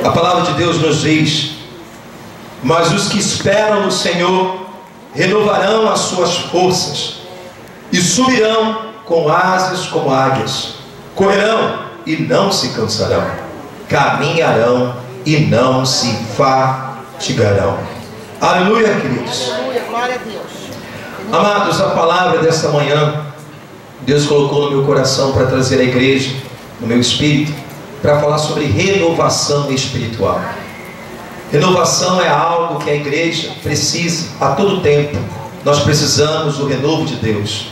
A palavra de Deus nos diz: mas os que esperam no Senhor renovarão as suas forças e subirão com asas como águias, correrão e não se cansarão, caminharão e não se fatigarão. Aleluia, queridos. Aleluia, glória a Deus. Amados, a palavra desta manhã Deus colocou no meu coração para trazer à igreja, no meu espírito, para falar sobre renovação espiritual. Renovação é algo que a igreja precisa a todo tempo. Nós precisamos do renovo de Deus.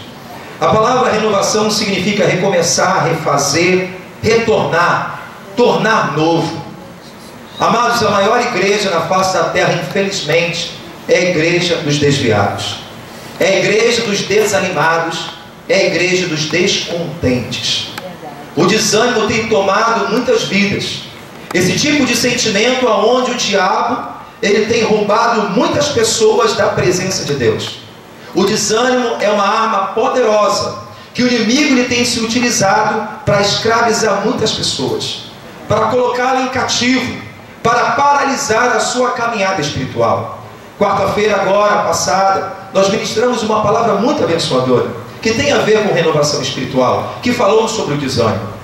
A palavra renovação significa recomeçar, refazer, retornar, tornar novo. Amados, a maior igreja na face da terra, infelizmente, é a igreja dos desviados, é a igreja dos desanimados, é a igreja dos descontentes. O desânimo tem tomado muitas vidas. Esse tipo de sentimento aonde o diabo ele tem roubado muitas pessoas da presença de Deus. O desânimo é uma arma poderosa que o inimigo ele tem se utilizado para escravizar muitas pessoas, para colocá-lo em cativo, para paralisar a sua caminhada espiritual. Quarta-feira agora passada, nós ministramos uma palavra muito abençoadora, que tem a ver com renovação espiritual, que falou sobre o desânimo.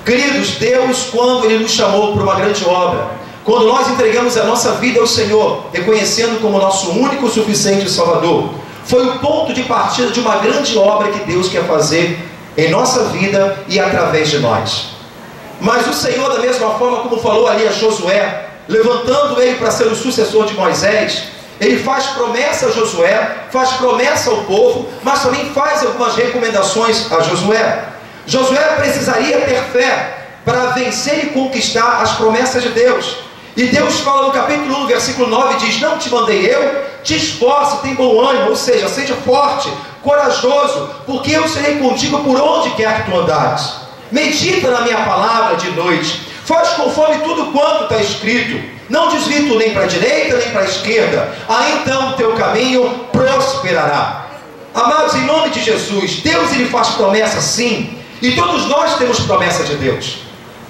Queridos, Deus, quando Ele nos chamou para uma grande obra, quando nós entregamos a nossa vida ao Senhor, reconhecendo como nosso único e suficiente Salvador, foi o ponto de partida de uma grande obra que Deus quer fazer em nossa vida e através de nós. Mas o Senhor, da mesma forma como falou ali a Josué, levantando ele para ser o sucessor de Moisés, Ele faz promessa a Josué, faz promessa ao povo, mas também faz algumas recomendações a Josué. Josué precisaria ter fé para vencer e conquistar as promessas de Deus. E Deus fala no capítulo 1, versículo 9, diz: não te mandei eu? Te esforce, tem bom ânimo, ou seja, seja forte, corajoso, porque eu serei contigo por onde quer que tu andares. Medita na minha palavra de noite, faz conforme tudo quanto está escrito, não desvie tu nem para a direita nem para a esquerda, aí então o teu caminho prosperará. Amados, em nome de Jesus, Deus ele faz promessa sim, e todos nós temos promessa de Deus.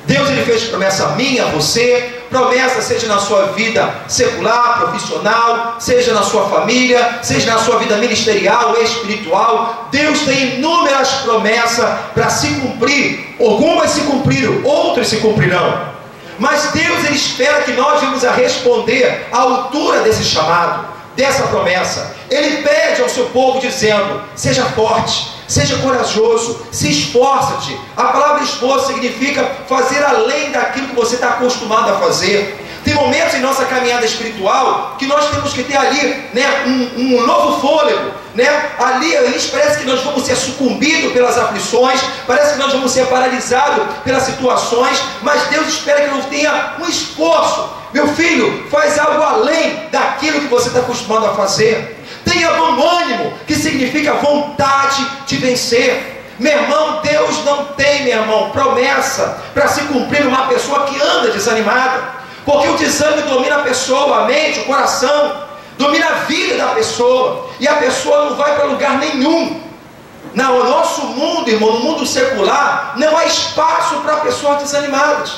Deus ele fez promessa a mim, a você, promessa seja na sua vida secular, profissional, seja na sua família, seja na sua vida ministerial, espiritual. Deus tem inúmeras promessas para se cumprir. Algumas se cumpriram, outras se cumprirão. Mas Deus ele espera que nós venhamos a responder à altura desse chamado, dessa promessa. Ele pede ao seu povo dizendo: seja forte, seja corajoso, se esforça-te. A palavra esforço significa fazer além daquilo que você está acostumado a fazer. Tem momentos em nossa caminhada espiritual que nós temos que ter ali, né, um novo fôlego, né? Ali parece que nós vamos ser sucumbidos pelas aflições, parece que nós vamos ser paralisados pelas situações, mas Deus espera que não tenha um esforço. Meu filho, faz algo além daquilo que você está acostumado a fazer. Tenha bom ânimo, que significa vontade de vencer. Meu irmão, Deus não tem, meu irmão, promessa para se cumprir uma pessoa que anda desanimada. Porque o desânimo domina a pessoa, a mente, o coração, domina a vida da pessoa, e a pessoa não vai para lugar nenhum. No nosso mundo, irmão, no mundo secular, não há espaço para pessoas desanimadas.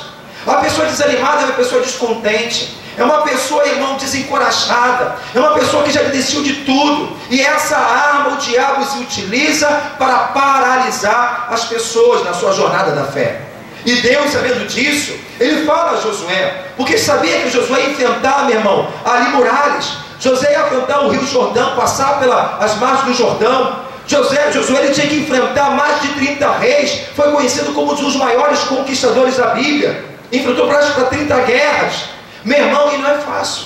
A pessoa desanimada é uma pessoa descontente, é uma pessoa, irmão, desencorajada, é uma pessoa que já desistiu de tudo, e essa arma o diabo se utiliza para paralisar as pessoas na sua jornada da fé. E Deus, sabendo disso, ele fala a Josué, porque sabia que Josué ia enfrentar, meu irmão, ali muralhas. Josué ia enfrentar o rio Jordão, passar pelas margens do Jordão. Josué ele tinha que enfrentar mais de 30 reis, foi conhecido como um dos maiores conquistadores da Bíblia, enfrentou para 30 guerras. Meu irmão, e não é fácil.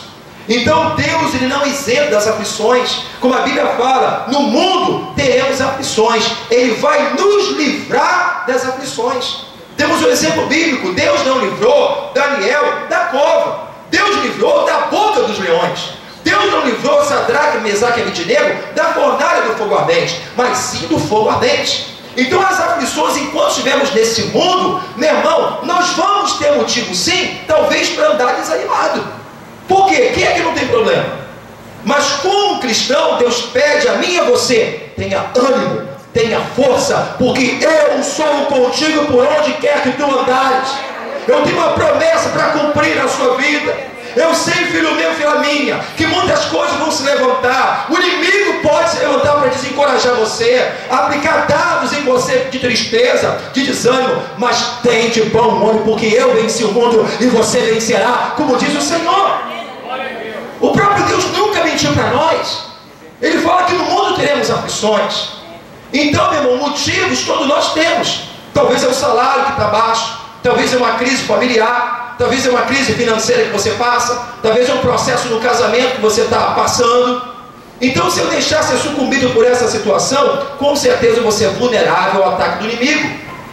Então Deus ele não isenta das aflições, como a Bíblia fala: no mundo teremos aflições, Ele vai nos livrar das aflições. Temos um exemplo bíblico: Deus não livrou Daniel da cova, Deus livrou da boca dos leões. Deus não livrou Sadraque, Mesaque e Abednego da fornalha do fogo ardente, mas sim do fogo ardente. Então as aflições, enquanto estivermos nesse mundo, meu irmão, nós vamos ter motivo sim, talvez para andar desanimado. Por quê? Quem é que não tem problema? Mas como cristão, Deus pede a mim e a você: tenha ânimo, tenha força, porque eu sou contigo por onde quer que tu andares. Eu tenho uma promessa para cumprir na sua vida. Eu sei, filho meu, filha minha, que muitas coisas vão se levantar. O inimigo pode se levantar para desencorajar você, aplicar dados em você de tristeza, de desânimo. Mas tem de bom ânimo, porque eu venci o mundo e você vencerá, como diz o Senhor. O próprio Deus nunca mentiu para nós. Ele fala que no mundo teremos aflições. Então, meu irmão, motivos todos nós temos. Talvez é o salário que está baixo, talvez é uma crise familiar, talvez é uma crise financeira que você passa, talvez é um processo no casamento que você está passando. Então, se eu deixar ser sucumbido por essa situação, com certeza você é vulnerável ao ataque do inimigo.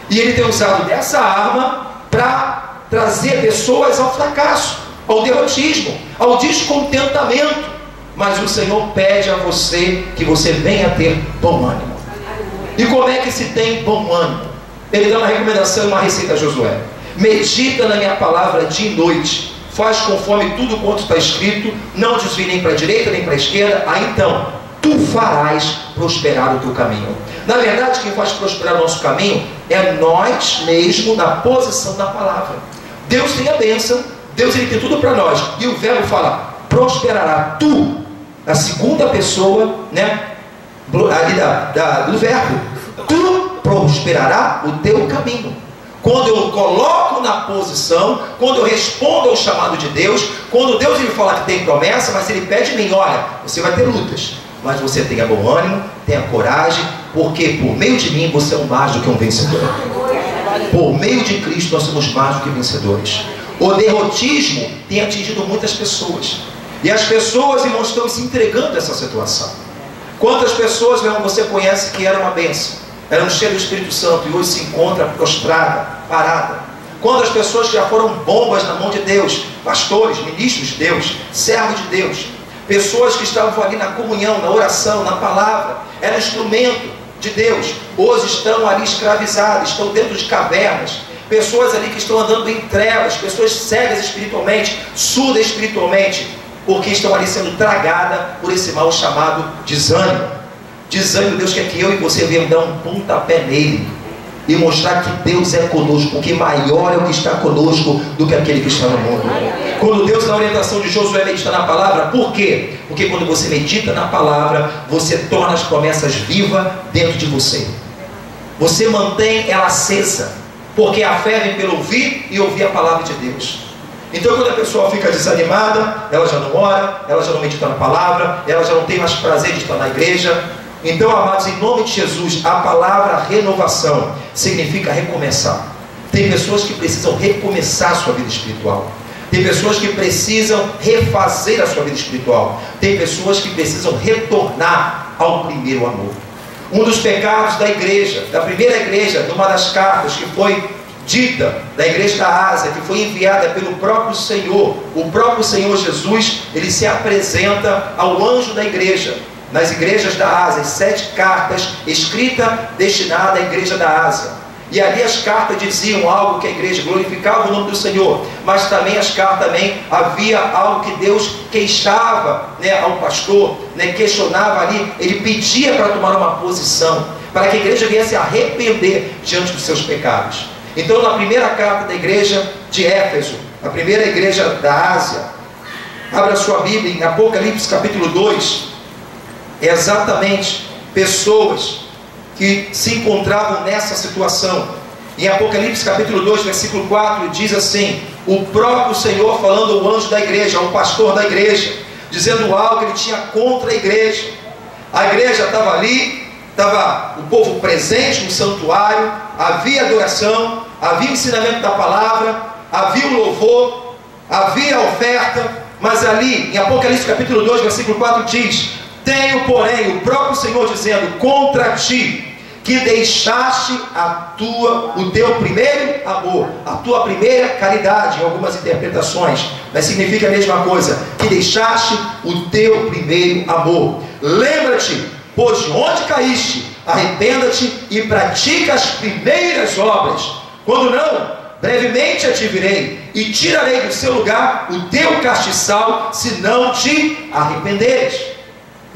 E ele tem usado dessa arma para trazer pessoas ao fracasso, ao derrotismo, ao descontentamento. Mas o Senhor pede a você que você venha ter bom ânimo. E como é que se tem bom ânimo? Ele dá uma recomendação, uma receita a Josué: medita na minha palavra dia e noite, faz conforme tudo quanto está escrito, não desvie nem para a direita nem para a esquerda, aí então tu farás prosperar o teu caminho. Na verdade, quem faz prosperar o nosso caminho é nós mesmos, na posição da palavra. Deus tem a bênção, Deus ele tem tudo para nós, e o verbo fala: prosperará tu, a segunda pessoa, né, ali do verbo, tu prosperará o teu caminho. Quando eu coloco na posição, quando eu respondo ao chamado de Deus, quando Deus ele fala que tem promessa, mas ele pede de mim: olha, você vai ter lutas, mas você tenha bom ânimo, tenha coragem, porque por meio de mim você é mais do que um vencedor. Por meio de Cristo nós somos mais do que vencedores. O derrotismo tem atingido muitas pessoas, e as pessoas, irmãos, estão se entregando a essa situação. Quantas pessoas, meu irmão, você conhece que era uma bênção, eram cheias do Espírito Santo, e hoje se encontra prostrada, parada? Quantas pessoas que já foram bombas na mão de Deus, pastores, ministros de Deus, servos de Deus, pessoas que estavam ali na comunhão, na oração, na palavra, eram instrumento de Deus, hoje estão ali escravizadas, estão dentro de cavernas, pessoas ali que estão andando em trevas, pessoas cegas espiritualmente, surdas espiritualmente, porque estão ali sendo tragadas por esse mal chamado desânimo. Desânimo, Deus quer que eu e você venham dar um pontapé nele e mostrar que Deus é conosco, porque maior é o que está conosco do que aquele que está no mundo. Quando Deus, na orientação de Josué, medita na palavra, por quê? Porque quando você medita na palavra, você torna as promessas vivas dentro de você. Você mantém ela acesa, porque a fé vem pelo ouvir e ouvir a palavra de Deus. Então, quando a pessoa fica desanimada, ela já não ora, ela já não medita na palavra, ela já não tem mais prazer de estar na igreja. Então, amados, em nome de Jesus, a palavra renovação significa recomeçar. Tem pessoas que precisam recomeçar a sua vida espiritual. Tem pessoas que precisam refazer a sua vida espiritual. Tem pessoas que precisam retornar ao primeiro amor. Um dos pecados da igreja, da primeira igreja, numa das cartas que foi dita, da igreja da Ásia, que foi enviada pelo próprio Senhor, o próprio Senhor Jesus, ele se apresenta ao anjo da igreja, nas igrejas da Ásia, 7 cartas escritas destinadas à igreja da Ásia. E ali as cartas diziam algo que a igreja glorificava o nome do Senhor, mas também as cartas também havia algo que Deus queixava, né, ao pastor, né, questionava ali, ele pedia para tomar uma posição, para que a igreja viesse a arrepender diante dos seus pecados. Então, na primeira carta da igreja de Éfeso, a primeira igreja da Ásia, abra sua Bíblia em Apocalipse capítulo 2, é exatamente pessoas que se encontravam nessa situação. Em Apocalipse capítulo 2, versículo 4, diz assim: o próprio Senhor falando ao anjo da igreja, ao pastor da igreja, dizendo algo que ele tinha contra a igreja. A igreja estava ali, estava o povo presente no santuário, havia adoração, havia ensinamento da palavra, havia o louvor, havia a oferta, mas ali em Apocalipse capítulo 2, versículo 4 diz: tenho, porém, o próprio Senhor dizendo contra ti, que deixaste o teu primeiro amor, a tua primeira caridade, em algumas interpretações, mas significa a mesma coisa, que deixaste o teu primeiro amor. Lembra-te, pois de onde caíste, arrependa-te e pratica as primeiras obras. Quando não, brevemente te virei e tirarei do seu lugar o teu castiçal, se não te arrependeres.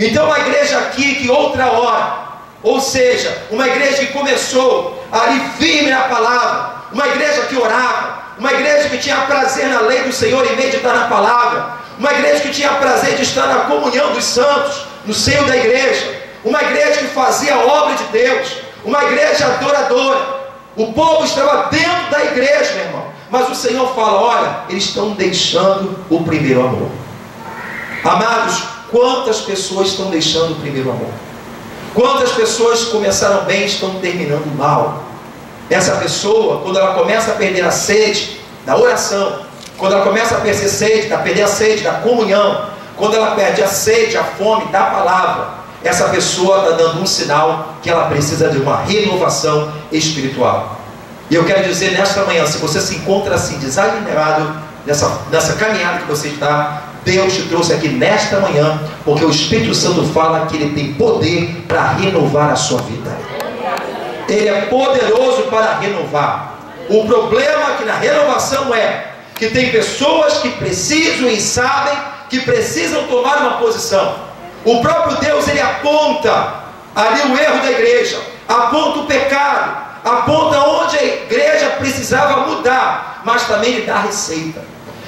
Então a igreja aqui que outra hora, ou seja, uma igreja que começou ali firme na palavra, uma igreja que orava, uma igreja que tinha prazer na lei do Senhor e meditar na palavra, uma igreja que tinha prazer de estar na comunhão dos santos, no seio da igreja, uma igreja que fazia a obra de Deus, uma igreja adoradora. O povo estava dentro da igreja, meu irmão, mas o Senhor fala: olha, eles estão deixando o primeiro amor. Amados, quantas pessoas estão deixando o primeiro amor? Quantas pessoas começaram bem e estão terminando mal? Essa pessoa, quando ela começa a perder a sede da oração, quando ela começa a perder a sede da comunhão, quando ela perde a sede, a fome da palavra, essa pessoa está dando um sinal que ela precisa de uma renovação espiritual. E eu quero dizer nesta manhã, se você se encontra assim desalinhado nessa caminhada que você está, Deus te trouxe aqui nesta manhã, porque o Espírito Santo fala que Ele tem poder para renovar a sua vida. Ele é poderoso para renovar. O problema aqui na renovação é que tem pessoas que precisam e sabem que precisam tomar uma posição. O próprio Deus, Ele aponta ali o erro da igreja, aponta o pecado, aponta onde a igreja precisava mudar, mas também Ele dá a receita.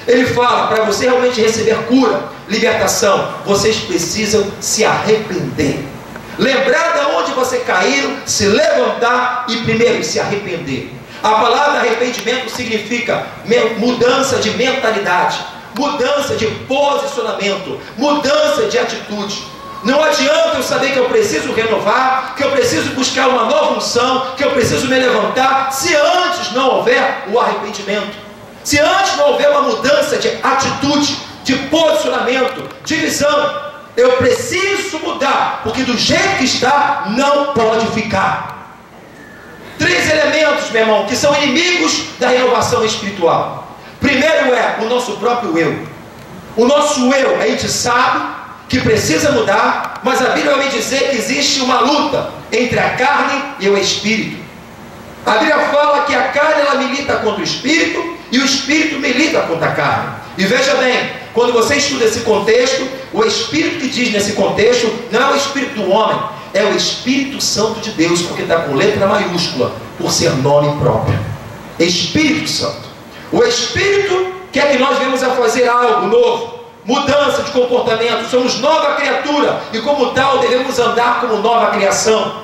Ele fala: para você realmente receber cura, libertação, vocês precisam se arrepender, lembrar de onde você caiu, se levantar e primeiro se arrepender. A palavra arrependimento significa mudança de mentalidade, mudança de posicionamento, mudança de atitude. Não adianta eu saber que eu preciso renovar, que eu preciso buscar uma nova unção, que eu preciso me levantar, se antes não houver o arrependimento, se antes não houver uma mudança de atitude, de posicionamento, de visão. Eu preciso mudar, porque do jeito que está, não pode ficar. 3 elementos, meu irmão, que são inimigos da renovação espiritual. Primeiro é o nosso próprio eu. O nosso eu, a gente sabe que precisa mudar, mas a Bíblia vai me dizer que existe uma luta entre a carne e o espírito. A Bíblia fala que a carne, ela milita contra o espírito e o espírito milita contra a carne. E veja bem, quando você estuda esse contexto, o Espírito que diz nesse contexto não é o Espírito do homem, é o Espírito Santo de Deus, porque está com letra maiúscula, por ser nome próprio. Espírito Santo. O Espírito quer que nós venhamos a fazer algo novo, mudança de comportamento, somos nova criatura, e como tal devemos andar como nova criação.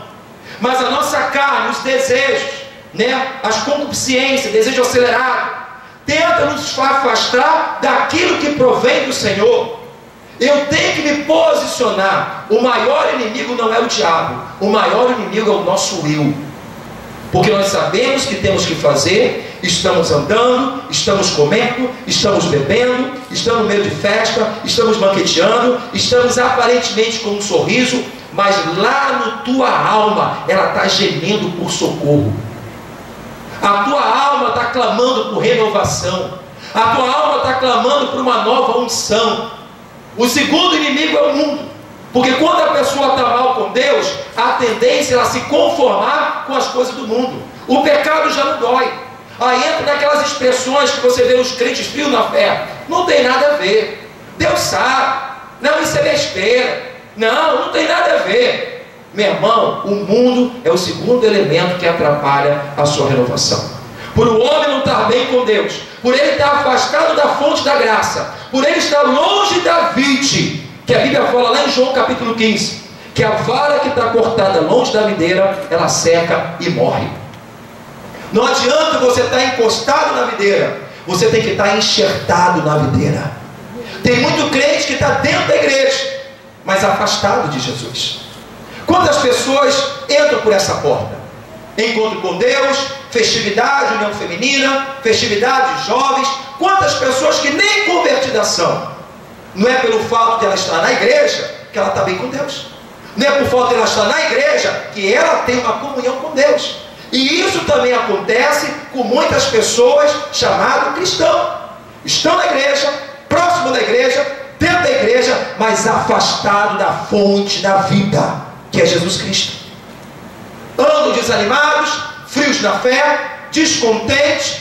Mas a nossa carne, os desejos, as concupiscências, desejo acelerado, tenta nos afastar daquilo que provém do Senhor. Eu tenho que me posicionar. O maior inimigo não é o diabo, o maior inimigo é o nosso eu. Porque nós sabemos que temos que fazer, estamos andando, estamos comendo, estamos bebendo, estamos no meio de festa, estamos banqueteando, estamos aparentemente com um sorriso, mas lá no tua alma, ela está gemendo por socorro. A tua alma está clamando por renovação. A tua alma está clamando por uma nova unção. O segundo inimigo é o mundo. Porque quando a pessoa está mal com Deus, a tendência é ela se conformar com as coisas do mundo. O pecado já não dói. Aí entra naquelas expressões que você vê nos crentes frios na fé. Não tem nada a ver. Deus sabe. Não, isso é besteira. Não tem nada a ver. Meu irmão, o mundo é o segundo elemento que atrapalha a sua renovação. Por o homem não estar bem com Deus, por ele estar afastado da fonte da graça, por ele estar longe da vide, que a Bíblia fala lá em João capítulo 15, que a vara que está cortada longe da videira, ela seca e morre. Não adianta você estar encostado na videira, você tem que estar enxertado na videira. Tem muito crente que está dentro da igreja, mas afastado de Jesus. Quantas pessoas entram por essa porta? Encontro com Deus, festividade, união feminina, festividade de jovens. Quantas pessoas que nem convertidas são? Não é pelo fato de ela estar na igreja que ela está bem com Deus. Não é por fato de ela estar na igreja que ela tem uma comunhão com Deus. E isso também acontece com muitas pessoas chamadas cristãos. Estão na igreja, próximo da igreja, dentro da igreja, mas afastado da fonte da vida, que é Jesus Cristo. Andam desanimados, frios na fé, descontentes,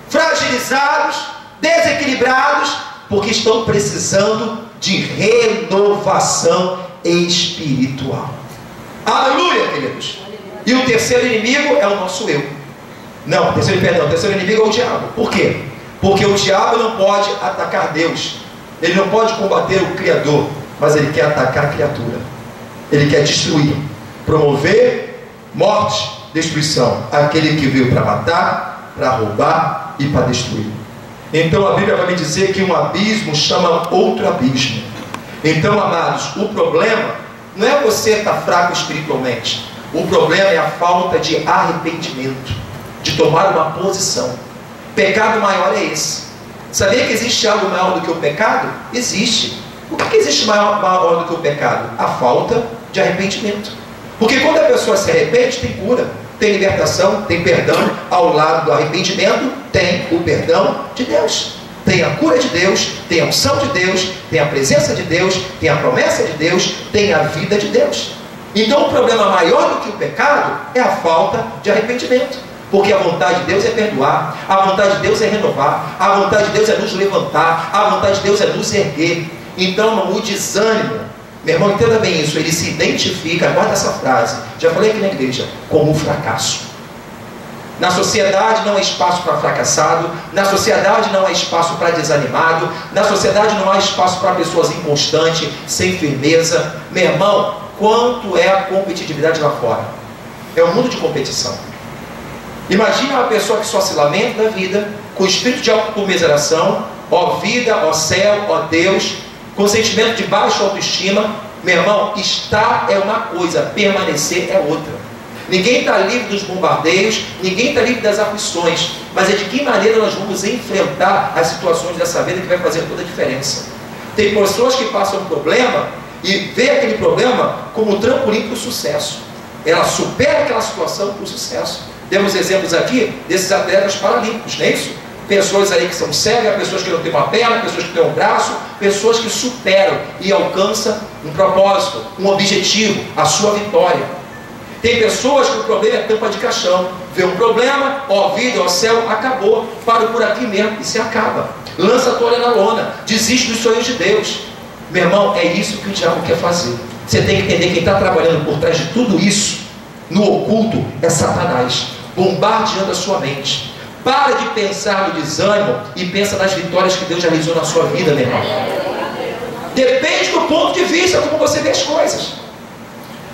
fragilizados, desequilibrados, porque estão precisando de renovação espiritual. Aleluia, queridos. E o terceiro inimigo é o nosso eu. Não, o terceiro inimigo é o diabo. Por quê? Porque o diabo não pode atacar Deus. Ele não pode combater o Criador, mas ele quer atacar a criatura. Ele quer destruir, promover morte, destruição. Aquele que veio para matar, para roubar e para destruir. Então a Bíblia vai me dizer que um abismo chama outro abismo. Então, amados, o problema não é você estar fraco espiritualmente. O problema é a falta de arrependimento, de tomar uma posição. Pecado maior é esse. Sabia que existe algo maior do que o pecado? Existe. O que existe maior do que o pecado? A falta de arrependimento. Porque quando a pessoa se arrepende, tem cura, tem libertação, tem perdão. Ao lado do arrependimento, tem o perdão de Deus. Tem a cura de Deus, tem a unção de Deus, tem a presença de Deus, tem a promessa de Deus, tem a vida de Deus. Então o problema maior do que o pecado é a falta de arrependimento. Porque a vontade de Deus é perdoar, a vontade de Deus é renovar, a vontade de Deus é nos levantar, a vontade de Deus é nos erguer. Então o desânimo, meu irmão, entenda bem isso, ele se identifica, guarda essa frase, já falei aqui na igreja, como um fracasso. Na sociedade não há espaço para fracassado, na sociedade não há espaço para desanimado, na sociedade não há espaço para pessoas inconstantes, sem firmeza. Meu irmão, quanto é a competitividade lá fora? É um mundo de competição. Imagine uma pessoa que só se lamenta da vida, com espírito de autocomiseração, ó vida, ó céu, ó Deus, com sentimento de baixa autoestima. Meu irmão, estar é uma coisa, permanecer é outra. Ninguém está livre dos bombardeios, ninguém está livre das aflições, mas é de que maneira nós vamos enfrentar as situações dessa vida que vai fazer toda a diferença. Tem pessoas que passam um problema e vê aquele problema como um trampolim para o sucesso. Ela supera aquela situação para o sucesso. Temos exemplos aqui desses atletas paralímpicos, não é isso? Pessoas aí que são cegas, pessoas que não têm uma perna, pessoas que têm um braço, pessoas que superam e alcançam um propósito, um objetivo, a sua vitória. Tem pessoas que o problema é tampa de caixão. Vê um problema, ó vida, ó céu, acabou. Para por aqui mesmo e se acaba. Lança a toalha na lona, desiste dos sonhos de Deus. Meu irmão, é isso que o diabo quer fazer. Você tem que entender quem está trabalhando por trás de tudo isso, no oculto, é Satanás, bombardeando a sua mente. Para de pensar no desânimo e pensa nas vitórias que Deus já realizou na sua vida, meu irmão. Depende do ponto de vista, como você vê as coisas.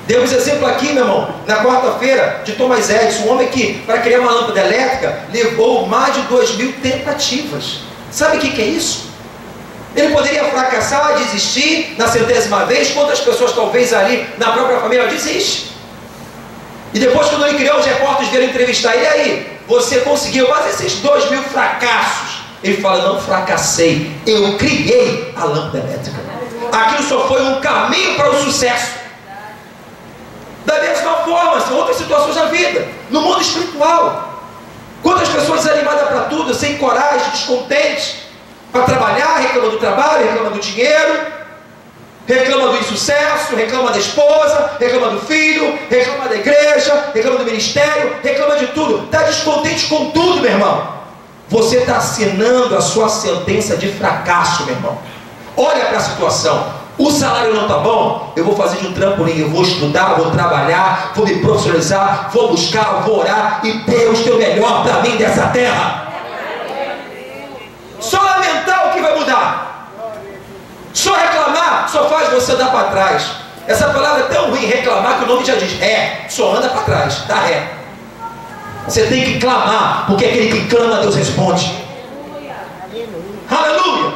Demos exemplo aqui, meu irmão, na quarta-feira, de Thomas Edison, um homem que, para criar uma lâmpada elétrica, levou mais de 2.000 tentativas. Sabe o que é isso? Ele poderia fracassar, desistir na 100ª vez. Quantas pessoas talvez ali na própria família desistem? E depois, quando ele criou, os repórteres vieram entrevistar ele. E aí, você conseguiu, mas esses 2.000 fracassos? Ele fala, não fracassei, eu criei a lâmpada elétrica. Aquilo só foi um caminho para o sucesso. Da mesma forma, são outras situações da vida, no mundo espiritual. Quantas pessoas desanimadas para tudo, sem coragem, descontentes, para trabalhar, reclama do trabalho, reclama do dinheiro, reclama do insucesso, reclama da esposa, reclama do filho, reclama da igreja, reclama do ministério, reclama de tudo, está descontente com tudo, meu irmão. Você está assinando a sua sentença de fracasso, meu irmão. Olha para a situação. O salário não está bom? Eu vou fazer de um trampolim, eu vou estudar, vou trabalhar, vou me profissionalizar, vou buscar, vou orar, e Deus tem o melhor para mim dessa terra. Só lamentar o que vai mudar. Só reclamar só faz você andar para trás. Essa palavra é tão ruim, reclamar, que o nome já diz ré, só anda para trás, dá ré. Você tem que clamar, porque aquele que clama, Deus responde. Aleluia!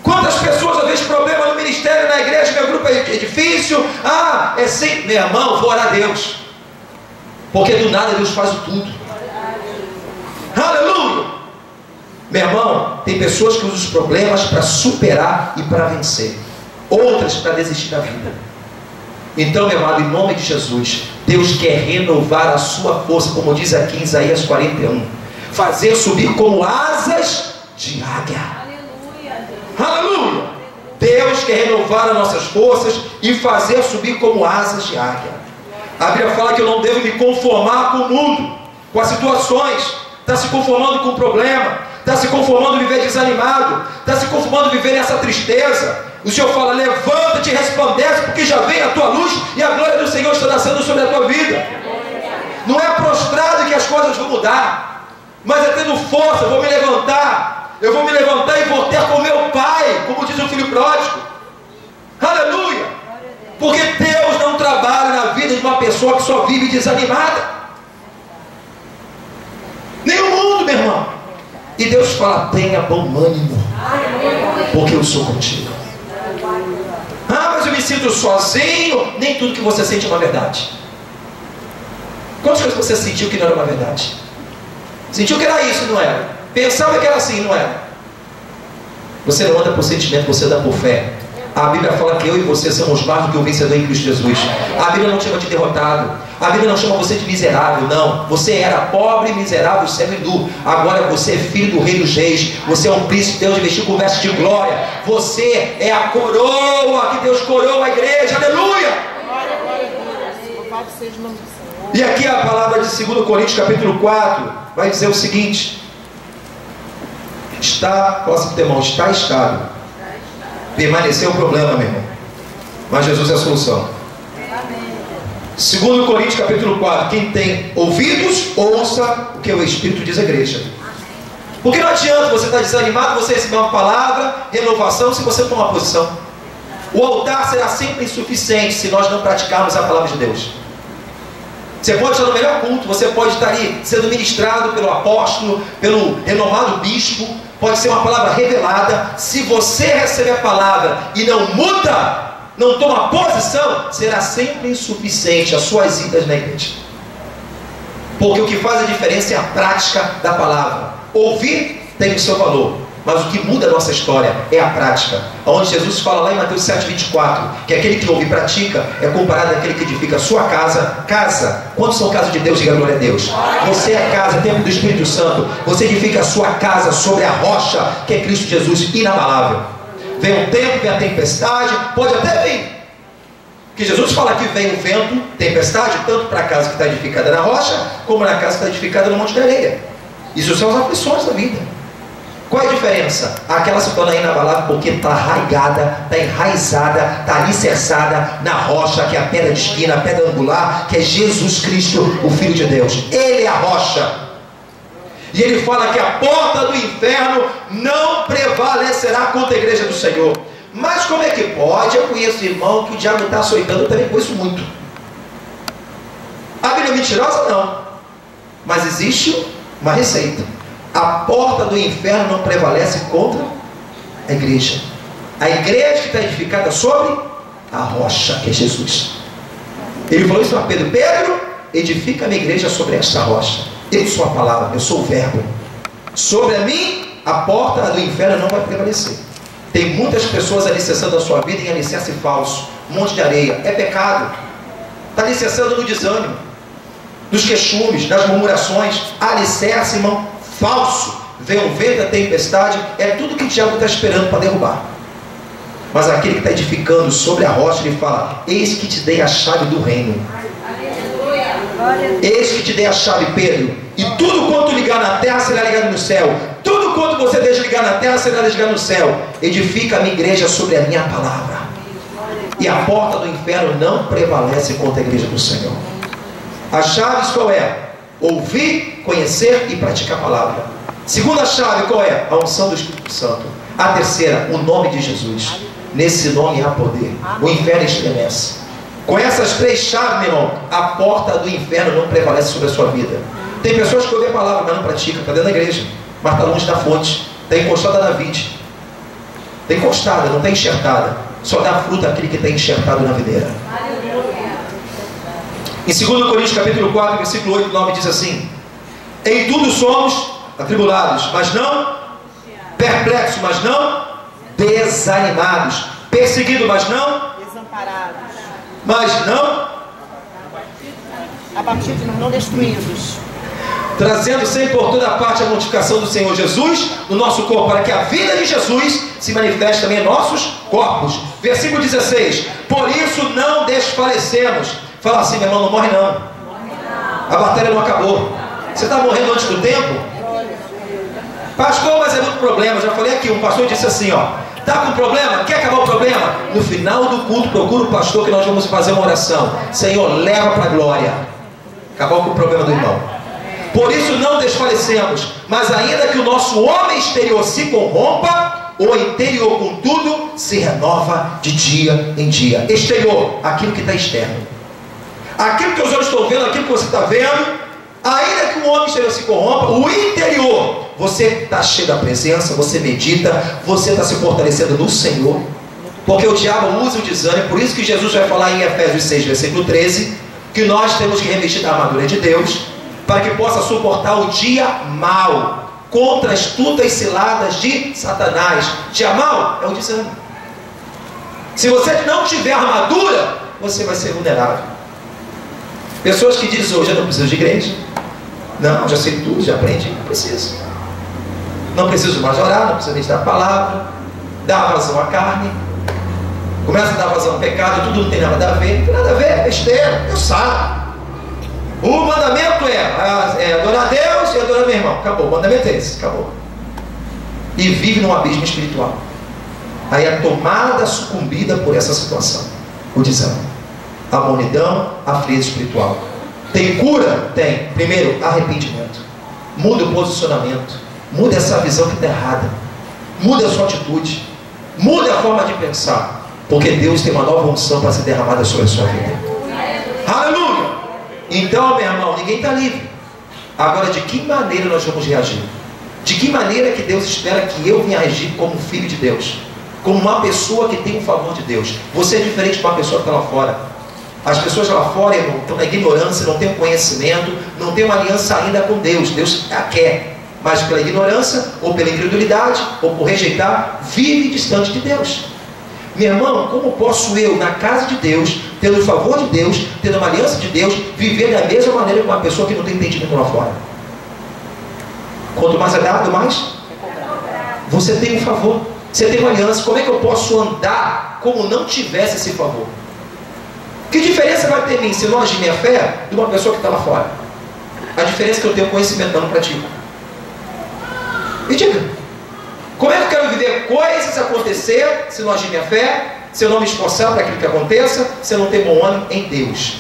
Quantas pessoas às vezes problema no ministério, na igreja, meu grupo é difícil, é sem, meu irmão, vou orar a Deus, porque do nada Deus faz o tudo. Aleluia! Meu irmão, tem pessoas que usam os problemas para superar e para vencer, outras para desistir da vida. Então, meu amado, em nome de Jesus, Deus quer renovar a sua força, como diz aqui em Isaías 41, fazer subir como asas de águia. Aleluia! Deus quer renovar as nossas forças e fazer subir como asas de águia. A Bíblia fala que eu não devo me conformar com o mundo, com as situações. Está se conformando com o problema, está se conformando a viver desanimado, está se conformando a viver nessa tristeza. O Senhor fala, levanta-te e resplandece, porque já vem a tua luz e a glória do Senhor está nascendo sobre a tua vida. Não é prostrado que as coisas vão mudar, mas é tendo força. Eu vou me levantar e vou ter com meu Pai, como diz o filho pródigo. Aleluia! Porque Deus não trabalha na vida de uma pessoa que só vive desanimada. Nem o mundo, meu irmão. E Deus fala: tenha bom ânimo, porque eu sou contigo. Ah, mas eu me sinto sozinho. Nem tudo que você sente é uma verdade. Quantas coisas você sentiu que não era uma verdade? Sentiu que era isso, não era? Pensava que era assim, não era? Você não anda por sentimento, você anda por fé. A Bíblia fala que eu e você somos mais do que o vencedor em Cristo Jesus. A Bíblia não chama de derrotado. A Bíblia não chama você de miserável, não. Você era pobre, miserável, cego e nu. Agora você é filho do Rei dos Reis. Você é um príncipe, Deus vestiu com veste de glória. Você é a coroa que Deus coroa a igreja. Aleluia! E aqui a palavra de 2 Coríntios capítulo 4 vai dizer o seguinte: próximo temão, está estável. Permaneceu o problema, meu irmão, mas Jesus é a solução. 2 Coríntios capítulo 4. Quem tem ouvidos, ouça o que o Espírito diz à igreja. Porque não adianta você estar desanimado, você receber uma palavra, renovação, se você tomar uma posição. O altar será sempre insuficiente se nós não praticarmos a palavra de Deus. Você pode estar no melhor culto, você pode estar ali sendo ministrado pelo apóstolo, pelo renomado bispo, pode ser uma palavra revelada. Se você receber a palavra e não muda, não toma posição, será sempre insuficiente as suas idas na igreja. Porque o que faz a diferença é a prática da palavra. Ouvir tem o seu valor, mas o que muda a nossa história é a prática. Onde Jesus fala lá em Mateus 7,24, que aquele que ouve e pratica é comparado àquele que edifica a sua casa. Casa, quantos são casa de Deus? Diga glória a Deus. Você é casa, templo do Espírito Santo. Você edifica a sua casa sobre a rocha, que é Cristo Jesus, inabalável. Vem o tempo, vem a tempestade, pode até vir, que Jesus fala que vem o vento, tempestade, tanto para a casa que está edificada na rocha, como na casa que está edificada no monte de areia. Isso são as aflições da vida. Qual é a diferença? Aquela se torna inabalável porque está arraigada, está enraizada, está alicerçada na rocha, que é a pedra de esquina, a pedra angular, que é Jesus Cristo, o Filho de Deus. Ele é a rocha. E ele fala que a porta do inferno não prevalecerá contra a igreja do Senhor. Mas como é que pode? Eu conheço irmão que o diabo está açoitando. Eu também conheço muito. A Bíblia é mentirosa? Não. Mas existe uma receita. A porta do inferno não prevalece contra a igreja. A igreja que está edificada sobre a rocha, que é Jesus. Ele falou isso para Pedro: Pedro, edifica a minha igreja sobre esta rocha. Eu sou a palavra, eu sou o verbo. Sobre a mim, a porta do inferno não vai prevalecer. Tem muitas pessoas alicerçando a sua vida em alicerce falso, um monte de areia. É pecado. Está alicerçando no desânimo, nos queixumes, nas murmurações. Alicerce, irmão, falso. Vem o vento, a tempestade, é tudo que o diabo está esperando para derrubar. Mas aquele que está edificando sobre a rocha, ele fala: eis que te dei a chave do reino. Eis que te dei a chave, Pedro, e tudo quanto ligar na terra será ligado no céu. Tudo quanto você desligar na terra será desligado no céu. Edifica a minha igreja sobre a minha palavra, e a porta do inferno não prevalece contra a igreja do Senhor. As chaves qual é? Ouvir, conhecer e praticar a palavra. Segunda chave qual é? A unção do Espírito Santo. A terceira, o nome de Jesus. Nesse nome há poder. O inferno estremece. Com essas três chaves, meu irmão, a porta do inferno não prevalece sobre a sua vida. Tem pessoas que ouvem a palavra, mas não praticam. Está dentro da igreja, mas está longe da fonte. Está encostada na vide. Está encostada, não está enxertada. Só dá fruto aquele que está enxertado na videira. Em 2 Coríntios capítulo 4, versículo 8 e 9 diz assim: em tudo somos atribulados, mas não perplexos, mas não desanimados, perseguidos, mas não desamparados, mas não abatidos, mas não destruídos, trazendo sempre por toda parte a mortificação do Senhor Jesus no nosso corpo, para que a vida de Jesus se manifeste também em nossos corpos. Versículo 16: por isso não desfalecemos. Fala assim, meu irmão, não morre não. A batalha não acabou. Você está morrendo antes do tempo? Pastor, mas é muito problema. Já falei aqui, um pastor disse assim, ó: está com problema? Quer acabar o problema? No final do culto, procura o pastor que nós vamos fazer uma oração. Senhor, leva para a glória. Acabou com o problema do irmão. Por isso não desfalecemos, mas ainda que o nosso homem exterior se corrompa, o interior, contudo, se renova de dia em dia. Exterior, aquilo que está externo. Aquilo que os olhos estão vendo, aquilo que você está vendo, ainda que o homem exterior se corrompa, o interior, você está cheio da presença, você medita, você está se fortalecendo no Senhor, porque o diabo usa o desânimo. Por isso que Jesus vai falar em Efésios 6, versículo 13, que nós temos que revestir da armadura de Deus, para que possa suportar o dia mau, contra as astutas ciladas de Satanás. Dia mau é o desânimo. Se você não tiver armadura, você vai ser vulnerável. Pessoas que dizem hoje: eu não preciso de igreja, não, já sei tudo, já aprendi. Não preciso. Não preciso mais orar, não preciso meditar a palavra, dar vazão à carne, começa a dar vazão ao pecado, tudo não tem nada a ver. Não tem nada a ver, é besteira, eu sabe. O mandamento é adorar a Deus e adorar meu irmão. Acabou, o mandamento é esse, acabou. E vive num abismo espiritual. Aí é tomada, sucumbida por essa situação. O desânimo, a monidão, a frieza espiritual. Tem cura? Tem. Primeiro, arrependimento. Muda o posicionamento. Muda essa visão que está errada. Muda a sua atitude. Muda a forma de pensar. Porque Deus tem uma nova unção para ser derramada sobre a sua vida. Aleluia! Então, meu irmão, ninguém está livre. Agora, de que maneira nós vamos reagir? De que maneira que Deus espera que eu venha agir como filho de Deus? Como uma pessoa que tem o favor de Deus. Você é diferente de uma pessoa que está lá fora. As pessoas lá fora estão na ignorância, não têm conhecimento, não têm uma aliança ainda com Deus. Deus a quer, mas pela ignorância, ou pela incredulidade, ou por rejeitar, vive distante de Deus. Meu irmão, como posso eu, na casa de Deus, tendo o favor de Deus, tendo uma aliança de Deus, viver da mesma maneira que uma pessoa que não tem entendimento lá fora? Quanto mais é dado, mais você tem um favor, você tem uma aliança. Como é que eu posso andar como não tivesse esse favor? Que diferença vai ter em mim se eu não agir minha fé de uma pessoa que está lá fora? A diferença é que eu tenho conhecimento, mas não pratico. Me diga, como é que eu quero viver coisas acontecer se não agir minha fé, se eu não me esforçar para aquilo que aconteça, se eu não ter bom ânimo em Deus?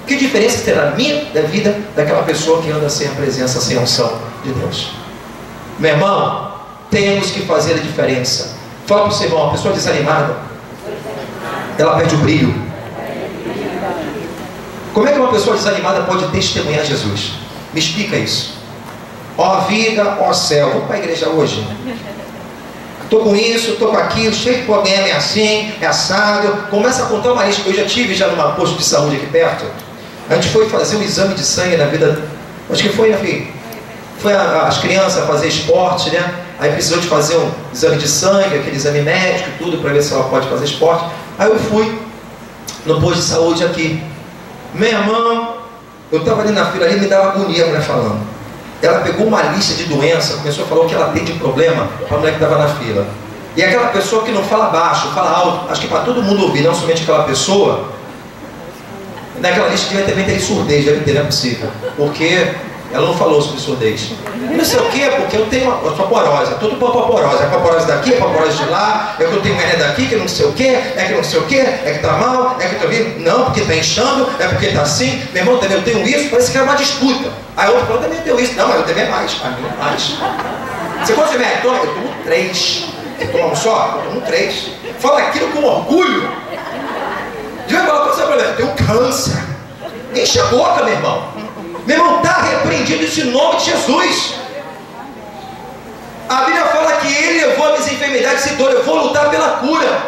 Que diferença terá na minha da vida daquela pessoa que anda sem a presença, sem a unção de Deus? Meu irmão, temos que fazer a diferença. Fala para o seu irmão: uma pessoa desanimada, ela perde o brilho. Como é que uma pessoa desanimada pode testemunhar Jesus? Me explica isso. Ó vida, ó céu, vamos para a igreja hoje? Estou com isso, estou com aquilo, cheio de problema, é assim, é assado. Começa a contar uma lista. Eu já tive numa posto de saúde aqui perto. A gente foi fazer um exame de sangue na vida. Acho que foi, enfim. Foi as crianças fazer esporte, né? Aí precisou de fazer um exame de sangue, aquele exame médico, tudo, para ver se ela pode fazer esporte. Aí eu fui no posto de saúde aqui. Meu irmão, eu estava ali na fila, ali me dava agonia a mulher falando. Ela pegou uma lista de doenças, começou a falar o que ela tem de problema para a mulher que estava na fila. E aquela pessoa que não fala baixo, fala alto, acho que para todo mundo ouvir, não somente aquela pessoa, naquela lista devia também ter surdez, deve ter, não é possível. Porque ela não falou sobre surdez. E não sei o que, porque eu tenho uma paporose, tudo paporose. É paporose daqui, é paporose de lá, é que eu tenho hernia daqui, que não sei o que, é que não sei o que, é que tá mal, é que eu tô vindo. Não, porque tá inchando, é porque tá assim. Meu irmão, também eu tenho isso, parece que é uma disputa. Aí outro falou: também tenho isso. Não, mas eu também é mais. A mim é mais. Você quantos remédios toma? Eu tomo 3. Você toma um só? Eu tomo 3. Fala aquilo com orgulho. Devia falar para você: eu tenho câncer. Enche a boca, meu irmão. Meu irmão, está repreendido esse nome de Jesus. A Bíblia fala que Ele levou as minhas enfermidades e dor. Eu vou lutar pela cura.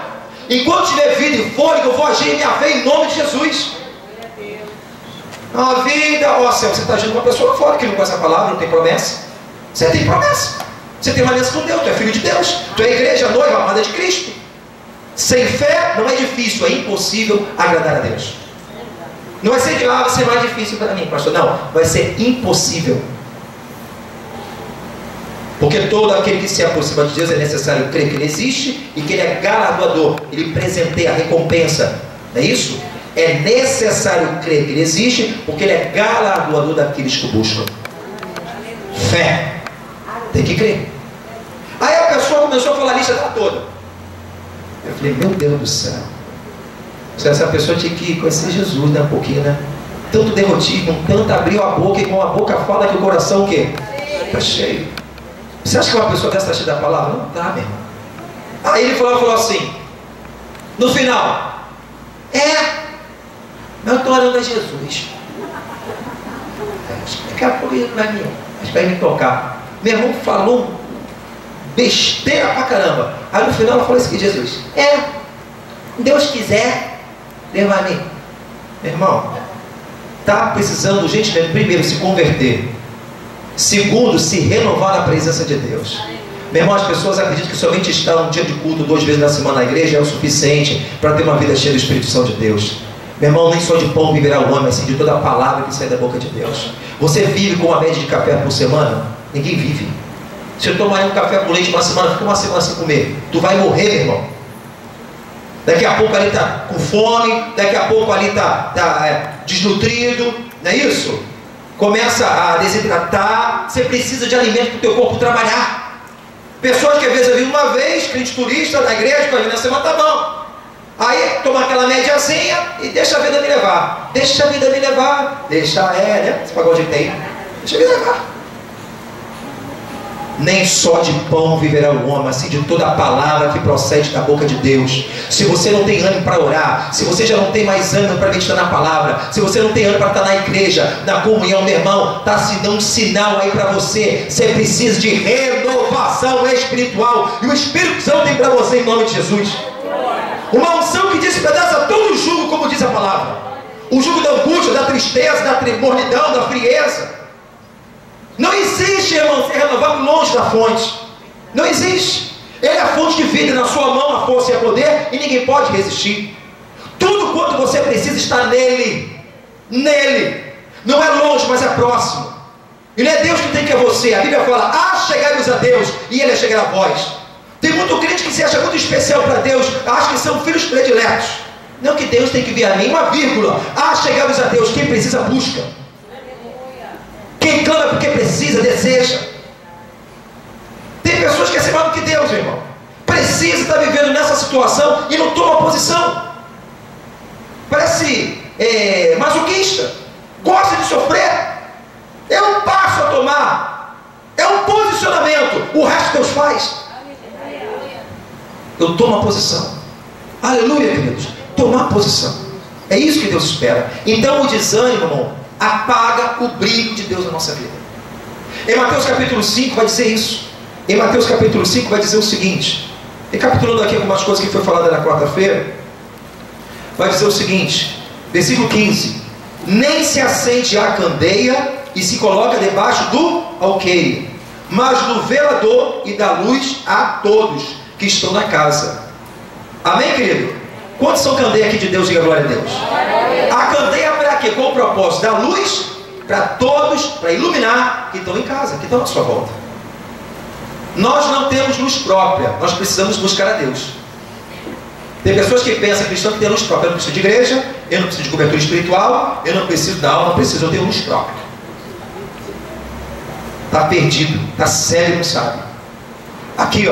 Enquanto tiver vida e fôlego, eu vou agir em minha fé em nome de Jesus. A vida, ó céu, você está agindo com uma pessoa fora que não conhece a palavra, não tem promessa. Você tem promessa. Você tem uma aliança com Deus, tu é filho de Deus. Tu é igreja, noiva, amada de Cristo. Sem fé não é difícil, é impossível agradar a Deus. Não vai ser que vai ser mais difícil para mim, pastor. Não, vai ser impossível. Porque todo aquele que se aproxima de Deus é necessário crer que Ele existe e que Ele é galardoador. Ele presenteia a recompensa. Não é isso? É necessário crer que Ele existe, porque Ele é galardoador daqueles que o buscam. Fé. Tem que crer. Aí a pessoa começou a falar a lista dela toda. Eu falei: meu Deus do céu. Se essa pessoa tinha que conhecer Jesus, né? Um pouquinho, né? tanto derrotismo, tanto abriu a boca, e com a boca fala que o coração o quê? Está cheio. Você acha que uma pessoa dessa está cheia da palavra? Não está, meu irmão. Aí ele falou assim, no final, mas eu estou orando a Jesus. Daqui a pouco ele vai me tocar. Meu irmão falou besteira pra caramba. Aí no final ela falou assim, Jesus, Deus quiser, Deus vai me. Meu irmão, está precisando urgentemente, primeiro, se converter. Segundo, se renovar na presença de Deus. Meu irmão, as pessoas acreditam que somente estar um dia de culto 2 vezes na semana na igreja é o suficiente para ter uma vida cheia do Espírito Santo de Deus. Meu irmão, nem só de pão viverá o homem, mas sim de toda a palavra que sai da boca de Deus. Você vive com uma média de café por semana? Ninguém vive. Se eu tomar um café com leite uma semana, fica uma semana sem comer, tu vai morrer, meu irmão. Daqui a pouco ali está com fome, daqui a pouco ali está desnutrido, não é isso? Começa a desidratar, você precisa de alimento para o teu corpo trabalhar. Pessoas que às vezes eu vi uma vez, crente turista na igreja, para vir na semana, tá bom. Aí toma aquela médiazinha e deixa a vida me levar. Deixa a vida me levar. Né? Esse pagode tem. Deixa a vida levar. Nem só de pão viverá o homem, assim de toda a palavra que procede da boca de Deus. Se você não tem ânimo para orar, se você já não tem mais ânimo para meditar na palavra, se você não tem ânimo para estar na igreja, na comunhão, meu irmão, está se dando um sinal aí para você. Você precisa de renovação espiritual, e o Espírito Santo tem para você em nome de Jesus. Uma unção que despedaça todo o jugo, como diz a palavra. O jugo da angústia, da tristeza, da mornidão, da frieza. Não existe, irmão, ser renovado longe da fonte. Não existe. Ele é a fonte de vida, na sua mão a força e o poder, e ninguém pode resistir. Tudo quanto você precisa está nele. Nele. Não é longe, mas é próximo. E não é Deus que tem que é você. A Bíblia fala, chegai-vos a Deus, e Ele é chegar a vós. Tem muito crente que se acha muito especial para Deus, acha que são filhos prediletos. Não que Deus tem que vir a mim, uma vírgula. Chegai-vos a Deus, quem precisa busca. Quem clama porque precisa, deseja. Tem pessoas que é ser mais do que Deus, meu irmão. Precisa estar vivendo nessa situação e não toma posição. Parece masoquista. Gosta de sofrer. É um passo a tomar. É um posicionamento. O resto Deus faz. Eu tomo a posição. Aleluia, queridos. Tomar posição. É isso que Deus espera. Então o desânimo, irmão, apaga o brilho de Deus na nossa vida. Em Mateus capítulo 5 vai dizer isso. Em Mateus capítulo 5 vai dizer o seguinte, recapitulando aqui algumas coisas que foi falada na quarta-feira, vai dizer o seguinte, versículo 15: nem se acende a candeia e se coloca debaixo do alqueire, mas no velador, e dá luz a todos que estão na casa. Amém, querido? Quantos são candeia aqui de Deus? Diga glória a Deus. A candeia é para quê? Com o propósito da luz para todos, para iluminar que estão em casa, que estão à sua volta. Nós não temos luz própria, nós precisamos buscar a Deus. Tem pessoas que pensam, cristão, que tem luz própria. Eu não preciso de igreja, eu não preciso de cobertura espiritual, eu não preciso da alma, não preciso, eu tenho luz própria. Está perdido, está cego e não sabe. Aqui,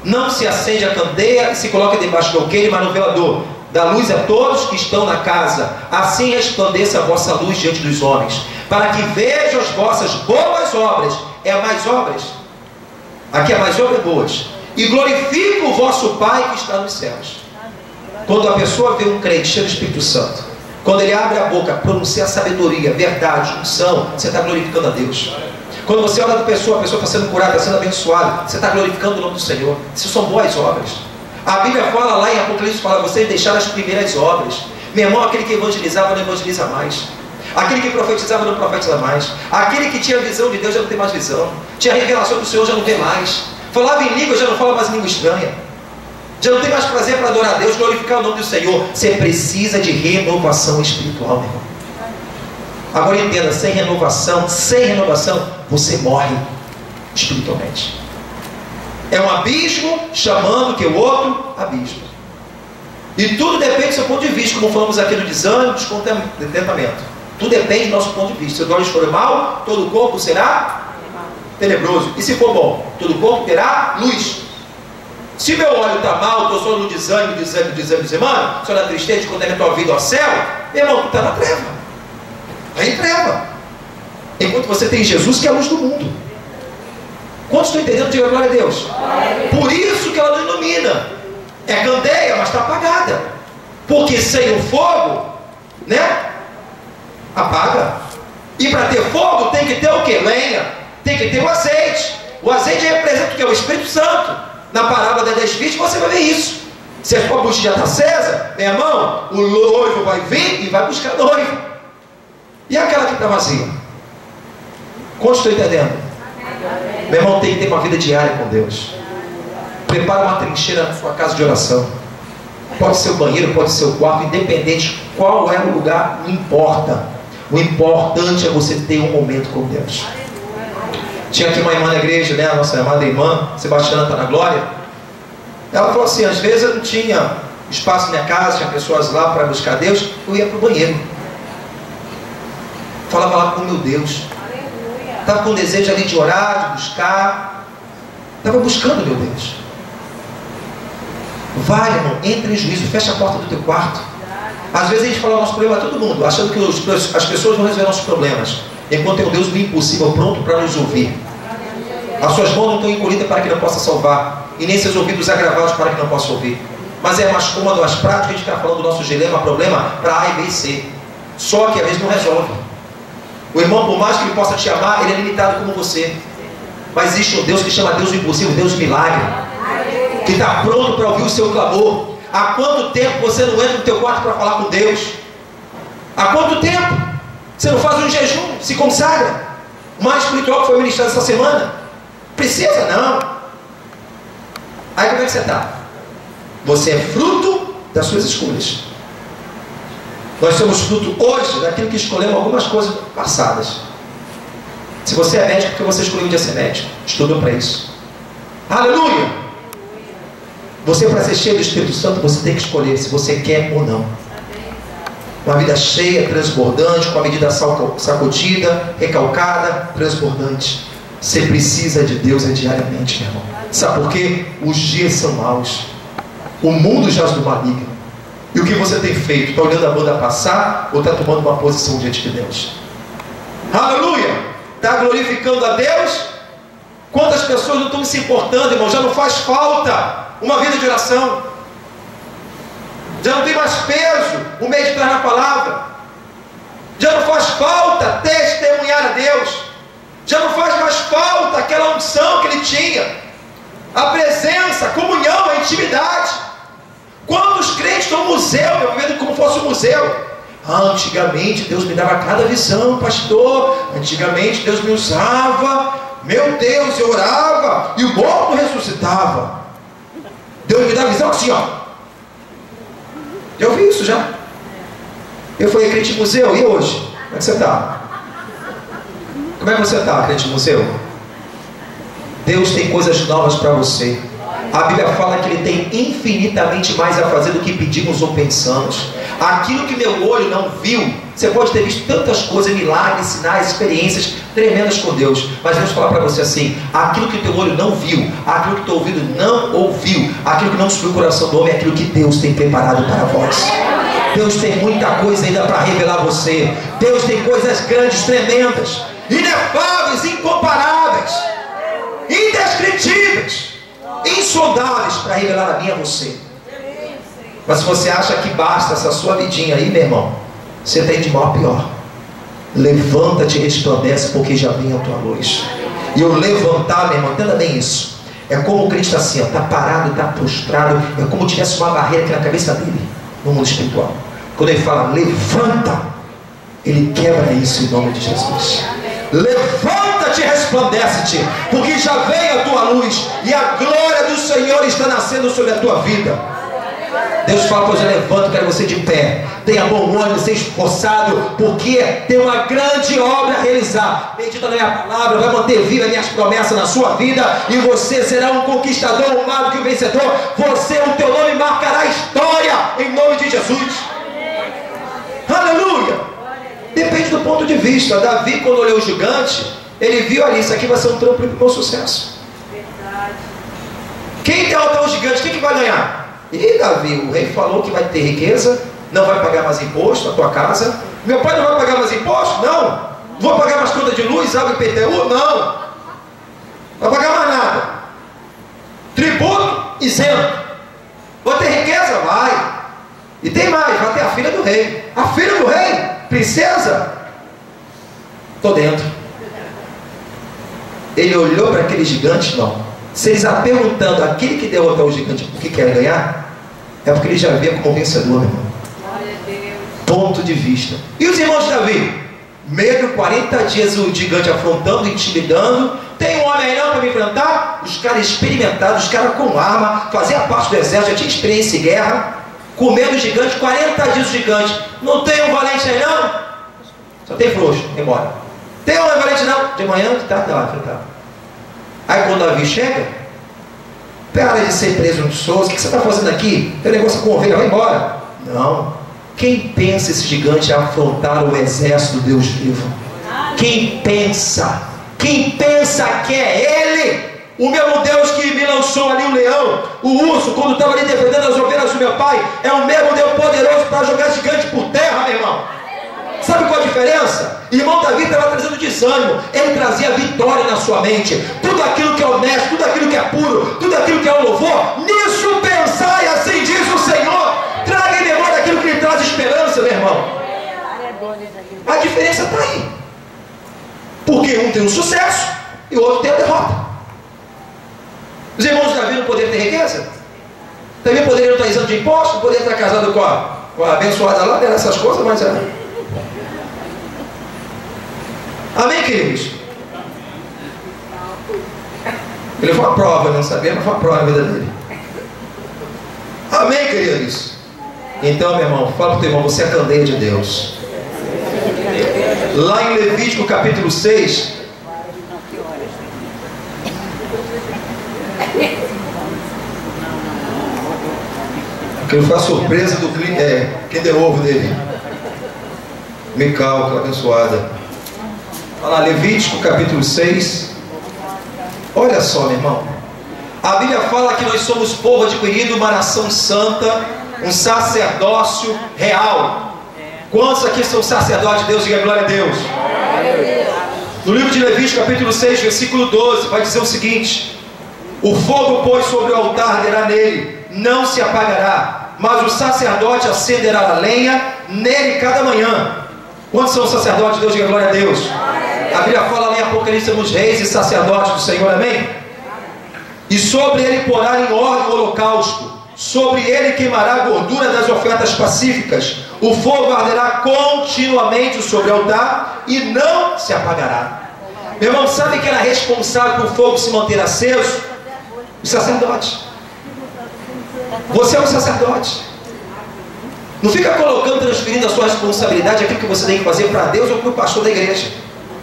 não se acende a candeia e se coloca debaixo do alqueire, mas no velador, dá luz a todos que estão na casa. Assim resplandeça a vossa luz diante dos homens, para que vejam as vossas boas obras. É mais obras? Aqui é mais obras boas. E glorifique o vosso Pai que está nos céus. Quando a pessoa vê um crente cheio do Espírito Santo, quando ele abre a boca, pronuncia a sabedoria, verdade, unção, você está glorificando a Deus. Quando você olha para a pessoa está sendo curada, está sendo abençoada, você está glorificando o nome do Senhor. Isso são boas obras. A Bíblia fala lá em Apocalipse, fala, vocês deixaram as primeiras obras. Meu irmão, aquele que evangelizava não evangeliza mais. Aquele que profetizava não profetiza mais. Aquele que tinha visão de Deus já não tem mais visão. Tinha revelação do Senhor, já não vê mais. Falava em língua, já não fala mais em língua estranha. Já não tem mais prazer para adorar a Deus, glorificar o nome do Senhor. Você precisa de renovação espiritual, meu irmão. Agora entenda, sem renovação, você morre espiritualmente. É um abismo chamando que o outro abismo. E tudo depende do seu ponto de vista, como falamos aqui no desânimo, descontentamento. Tudo depende do nosso ponto de vista. Se o olho for mal, todo o corpo será tenebroso. E se for bom, todo o corpo terá luz. Se meu olho está mal, estou só no desânimo, semana, só na tristeza, quando é que a tua vida ao céu, meu irmão, tu está na treva. Está em treva. Enquanto você tem Jesus, que é a luz do mundo. Quantos estão entendendo? Diga glória a Deus. Por isso que ela não ilumina. É candeia, mas está apagada. Porque sem o fogo, né? Apaga. E para ter fogo tem que ter o que? Lenha. Tem que ter o azeite. O azeite representa o que? O Espírito Santo. Na parábola das 10 virgens você vai ver isso. Se a sua bucha já está acesa, meu irmão, o noivo vai vir e vai buscar noivo. E aquela que está vazia? Quantos estão entendendo? Meu irmão, tem que ter uma vida diária com Deus. Prepara uma trincheira na sua casa de oração. Pode ser o banheiro, pode ser o quarto, independente qual é o lugar, não importa. O importante é você ter um momento com Deus. Tinha aqui uma irmã na igreja, né? A nossa amada irmã Sebastiana está na glória. Ela falou assim: às vezes eu não tinha espaço na minha casa, tinha pessoas lá para buscar Deus, eu ia para o banheiro. Falava lá com o meu Deus. Estava com desejo ali de orar, de buscar. Estava buscando meu Deus. Vai, irmão, entra em juízo, fecha a porta do teu quarto. Às vezes a gente fala o nosso problema a todo mundo, achando que as pessoas vão resolver nossos problemas, enquanto tem um Deus do impossível pronto para nos ouvir. As suas mãos não estão encolhidas para que não possa salvar, e nem seus ouvidos agravados para que não possa ouvir. Mas é mais cômodo, mais prático a gente ficar falando do nosso dilema, problema para A, B e C. Só que às vezes não resolve. O irmão, por mais que ele possa te amar, ele é limitado como você. Mas existe um Deus que chama Deus do impossível, Deus do milagre, que está pronto para ouvir o seu clamor. Há quanto tempo você não entra no teu quarto para falar com Deus? Há quanto tempo? Você não faz um jejum, se consagra? O mais espiritual que foi ministrado essa semana? Precisa não. Aí como é que você está? Você é fruto das suas escolhas. Nós somos fruto hoje daquilo que escolhemos algumas coisas passadas. Se você é médico, porque você escolheu um dia ser médico, estudou para isso. Aleluia! Você, para ser cheio do Espírito Santo, você tem que escolher se você quer ou não. Uma vida cheia, transbordante, com a medida sacudida, recalcada, transbordante. Você precisa de Deus diariamente, meu irmão. Sabe por quê? Os dias são maus. O mundo jaz do maligno. E o que você tem feito? Está olhando a banda passar ou está tomando uma posição diante de Deus? Aleluia! Está glorificando a Deus? Quantas pessoas não estão se importando, irmão? Já não faz falta uma vida de oração. Já não tem mais peso o meditar na palavra. Já não faz falta testemunhar a Deus. Já não faz mais falta aquela unção que ele tinha. A presença, a comunhão, a intimidade. Quantos crentes estão no museu, meu, vivendo como fosse um museu? Antigamente Deus me dava cada visão, pastor. Antigamente Deus me usava. Meu Deus, eu orava e o morto ressuscitava. Deus me dá visão assim, ó. Eu vi isso já. Eu fui crente museu, e hoje? Como é que você está? Como é que você está, crente museu? Deus tem coisas novas para você. A Bíblia fala que Ele tem infinitamente mais a fazer do que pedimos ou pensamos. Aquilo que meu olho não viu, você pode ter visto tantas coisas, milagres, sinais, experiências tremendas com Deus, mas Deus fala para você assim: aquilo que teu olho não viu, aquilo que teu ouvido não ouviu, aquilo que não subiu o coração do homem, é aquilo que Deus tem preparado para vós. Deus tem muita coisa ainda para revelar a você. Deus tem coisas grandes, tremendas, inefáveis, incomparáveis, indescritíveis, insondáveis para revelar a mim e a você. Mas se você acha que basta essa sua vidinha aí, meu irmão, você tem de mal a pior. Levanta-te e resplandece, porque já vem a tua luz. E o levantar, meu irmão, entenda bem isso. É como o crente está assim, está parado, está prostrado. É como se tivesse uma barreira aqui na cabeça dele, no mundo espiritual. Quando ele fala, levanta, ele quebra isso em nome de Jesus. Levanta-te e resplandece-te, porque já vem a tua luz, e a glória do Senhor está nascendo sobre a tua vida. Deus fala: pois eu levanto, quero você de pé. Tenha bom ânimo, seja esforçado, porque tem uma grande obra a realizar. Medita na minha palavra, vai manter viva as minhas promessas na sua vida, e você será um conquistador, um mais do que um vencedor. Você, o teu nome marcará a história, em nome de Jesus. Aleluia! Depende do ponto de vista. Davi, quando olhou o gigante, ele viu ali: isso aqui vai ser um trampo para o meu sucesso. Quem derrotar o gigante, quem que vai ganhar? E Davi, o rei falou que vai ter riqueza, não vai pagar mais imposto na tua casa. Meu pai não vai pagar mais imposto? Não. Vou pagar mais conta de luz, água e IPTU? Não. Não vai pagar mais nada. Tributo isento. Vou ter riqueza? Vai. E tem mais, vai ter a filha do rei. A filha do rei? Princesa? Estou dentro. Ele olhou para aquele gigante, não. Se ele está perguntando aquele que derrotou o gigante por que quer ganhar, é porque ele já via como vencedor, meu irmão. Ponto de vista. E os irmãos de Davi? Medo, 40 dias o gigante afrontando, intimidando. Tem um homem aí não para me enfrentar? Os caras experimentados, os caras com arma, faziam parte do exército, já tinha experiência em guerra, com medo do gigante, 40 dias o gigante. Não tem um valente aí não? Só tem frouxo, embora. Tem um valente não? De manhã, de tarde, lá, enfrentar. Aí quando Davi chega, para de ser preso no Souza, o que você está fazendo aqui? Tem negócio com ovelha, vai embora. Não. Quem pensa esse gigante afrontar o exército do Deus vivo? Quem pensa? Quem pensa que é Ele? O mesmo Deus que me lançou ali o leão, o urso, quando estava ali defendendo as ovelhas do meu pai, é o mesmo Deus poderoso para jogar gigante por terra, meu irmão. Sabe qual a diferença? Irmão Davi estava trazendo desânimo, ele trazia vitória na sua mente. Tudo aquilo que é honesto, tudo aquilo que é puro, tudo aquilo que é o louvor, nisso pensai, assim diz o Senhor. Traga em memória aquilo que lhe traz esperança, meu irmão. A diferença está aí. Porque um tem um sucesso e o outro tem a derrota. Os irmãos de Davi não poderiam ter riqueza? Também poderiam estar isento de impostos, poderiam estar casados com a abençoada lá, dessas coisas, mas amém, queridos? Ele foi uma prova, não sabia, mas foi uma prova na vida dele. Amém, queridos? Então, meu irmão, fala para o teu irmão, você é a candeia de Deus. Lá em Levítico capítulo 6, aquilo foi a surpresa do Kinder Ovo dele. Mical, aquela abençoada. Olha lá, Levítico capítulo 6. Olha só, meu irmão. A Bíblia fala que nós somos povo adquirido, uma nação santa, um sacerdócio real. Quantos aqui são sacerdotes de Deus? Diga glória a Deus. No livro de Levítico capítulo 6, versículo 12, vai dizer o seguinte: o fogo, pois, sobre o altar arderá nele, não se apagará, mas o sacerdote acenderá a lenha nele cada manhã. Quantos são sacerdotes de Deus? Diga glória a Deus. A Bíblia fala lá em Apocalipse, somos reis e sacerdotes do Senhor, amém? E sobre ele porá em ordem o holocausto, sobre ele queimará a gordura das ofertas pacíficas, o fogo arderá continuamente sobre o altar e não se apagará. Meu irmão, sabe quem era responsável por o fogo se manter aceso? O sacerdote. Você é um sacerdote. Não fica colocando, transferindo a sua responsabilidade, aquilo que você tem que fazer para Deus ou para o pastor da igreja,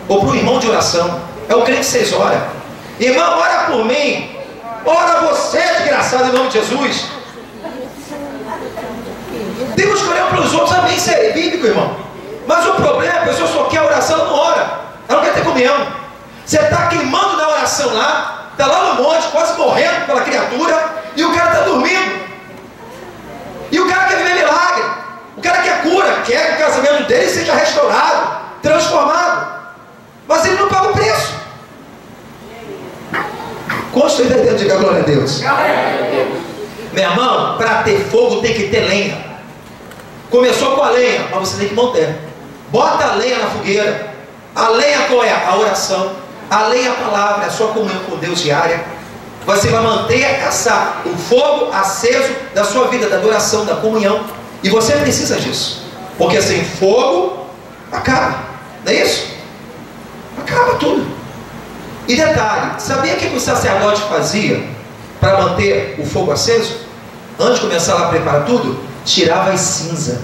ou para o irmão de oração. É o crente que vocês oram. Irmão, ora por mim. Ora você, desgraçado, em nome de Jesus. Temos que olhar para os outros, amém, isso é bíblico, irmão. Mas o problema é que a pessoa só quer oração, não ora. Ela não quer ter comunhão. Você está queimando na oração lá, está lá no monte, quase morrendo pela criatura, e o cara está dormindo. E o cara quer viver milagre. O cara quer cura, quer que o casamento dele seja restaurado, transformado. Mas ele não paga o preço. Quantos estão entendendo? Diga glória a Deus. Meu irmão, para ter fogo tem que ter lenha. Começou com a lenha, mas você tem que manter. Bota a lenha na fogueira. A lenha qual é? A oração. A lenha é a palavra, é a sua comunhão com Deus diária. Você vai manter o fogo aceso da sua vida, da adoração, da comunhão. E você precisa disso. Porque sem fogo, acaba. Não é isso? Acaba tudo. E detalhe, sabia o que o sacerdote fazia para manter o fogo aceso? Antes de começar lá a preparar tudo, tirava as cinzas.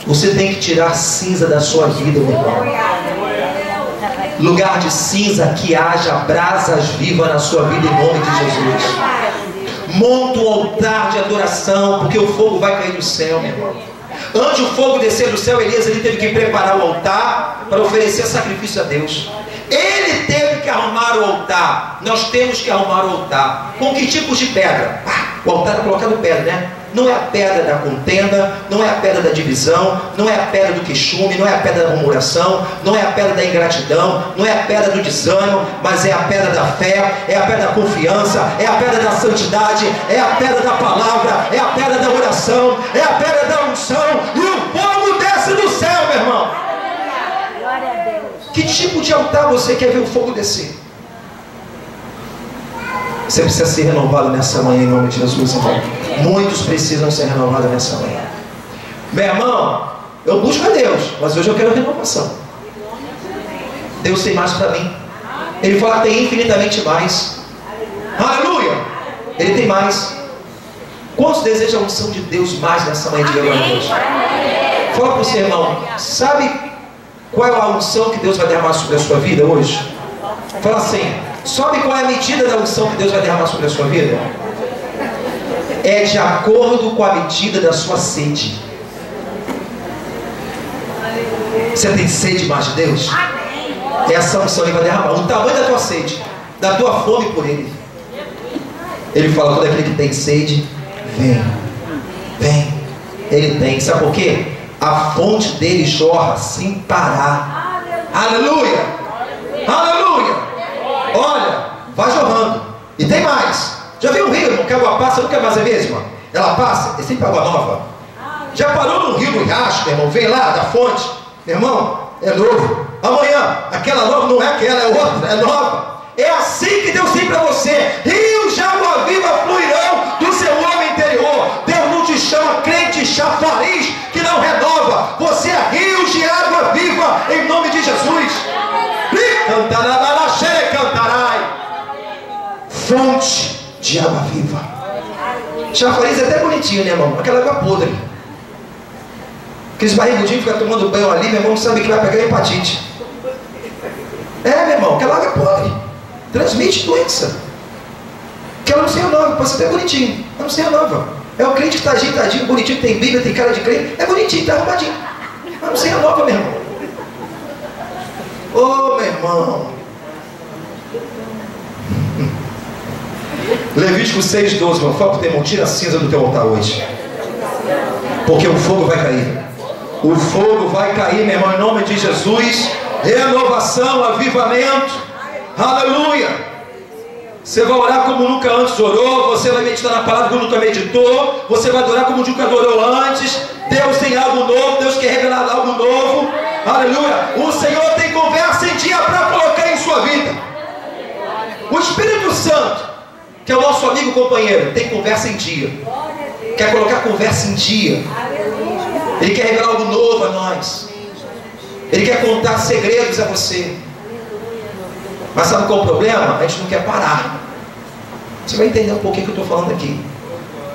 Você tem que tirar cinza da sua vida, meu irmão. Lugar de cinza, que haja brasas vivas na sua vida, em nome de Jesus. Monta um altar de adoração, porque o fogo vai cair do céu, meu irmão. Antes do fogo descer do céu, Elias ele teve que preparar o altar para oferecer sacrifício a Deus. Ele teve que arrumar o altar. Nós temos que arrumar o altar. Com que tipos de pedra? O altar é colocado pedra, né? não é a pedra da contenda, não é a pedra da divisão, não é a pedra do queixume, não é a pedra da murmuração, não é a pedra da ingratidão, não é a pedra do desânimo, mas é a pedra da fé, é a pedra da confiança, é a pedra da santidade, é a pedra da palavra, é a pedra da oração, é a pedra da unção, e o fogo desce do céu, meu irmão. Glória a Deus. Que tipo de altar você quer ver o fogo descer? Você precisa ser renovado nessa manhã, em nome de Jesus, irmão. Muitos precisam ser renovados nessa manhã. Meu irmão, eu busco a Deus, mas hoje eu quero renovação. Deus tem mais para mim. Ele fala que tem infinitamente mais. Aleluia! Ele tem mais. Quantos desejam a unção de Deus mais nessa manhã? Diga glória a Deus. Fala para o seu irmão, sabe qual é a unção que Deus vai derramar sobre a sua vida hoje? Fala assim, sabe qual é a medida da unção que Deus vai derramar sobre a sua vida? É de acordo com a medida da sua sede. Você tem sede mais de Deus? Essa unção Ele vai derramar. O tamanho da tua sede, da tua fome por Ele. Ele fala, todo aquele que tem sede, vem. Vem. Ele tem. Sabe por quê? A fonte dele jorra sem parar. Aleluia! Aleluia! Olha, vai jorrando. E tem mais. Já viu um rio, irmão, que a água passa, nunca mais é mesma? Ela passa, é sempre água nova. Já parou num rio, no riacho, meu irmão? Vem lá da fonte. Meu irmão, é novo. Amanhã, aquela nova não é aquela, é outra, é nova. É assim que Deus tem para você. Rios de água viva fluirão do seu homem interior. Deus não te chama crente chafariz que não renova. Você é rios de água viva em nome de Jesus. Cantarai. Fonte de água viva. Chafariz é até bonitinho, né, irmão? Aquela água podre. Aqueles barrigudinhos ficam tomando banho ali, meu irmão, não sabe que vai pegar hepatite. É, meu irmão, aquela água podre. Transmite doença. Que ela não se renova, pode ser até bonitinho. Ela não se renova. É o crente que está ajeitadinho, bonitinho, tem Bíblia, tem cara de crente. É bonitinho, está arrumadinho. Ela não se renova, meu irmão. Ô, meu irmão. Levítico 6:12, meu fala pro teu irmão, tira a cinza do teu altar hoje. Porque o fogo vai cair. O fogo vai cair, meu irmão, em nome de Jesus. Renovação, avivamento. Aleluia. Você vai orar como nunca antes orou. Você vai meditar na palavra como nunca meditou. Você vai adorar como nunca adorou antes. Deus tem algo novo. Deus quer revelar algo novo. Aleluia. O Senhor tem conversa em dia para colocar em sua vida. O Espírito Santo, que é o nosso amigo companheiro, tem conversa em dia. Quer colocar conversa em dia. Ele quer revelar algo novo a nós. Ele quer contar segredos a você. Mas sabe qual é o problema? A gente não quer parar. Você vai entender um pouquinho o que eu estou falando aqui.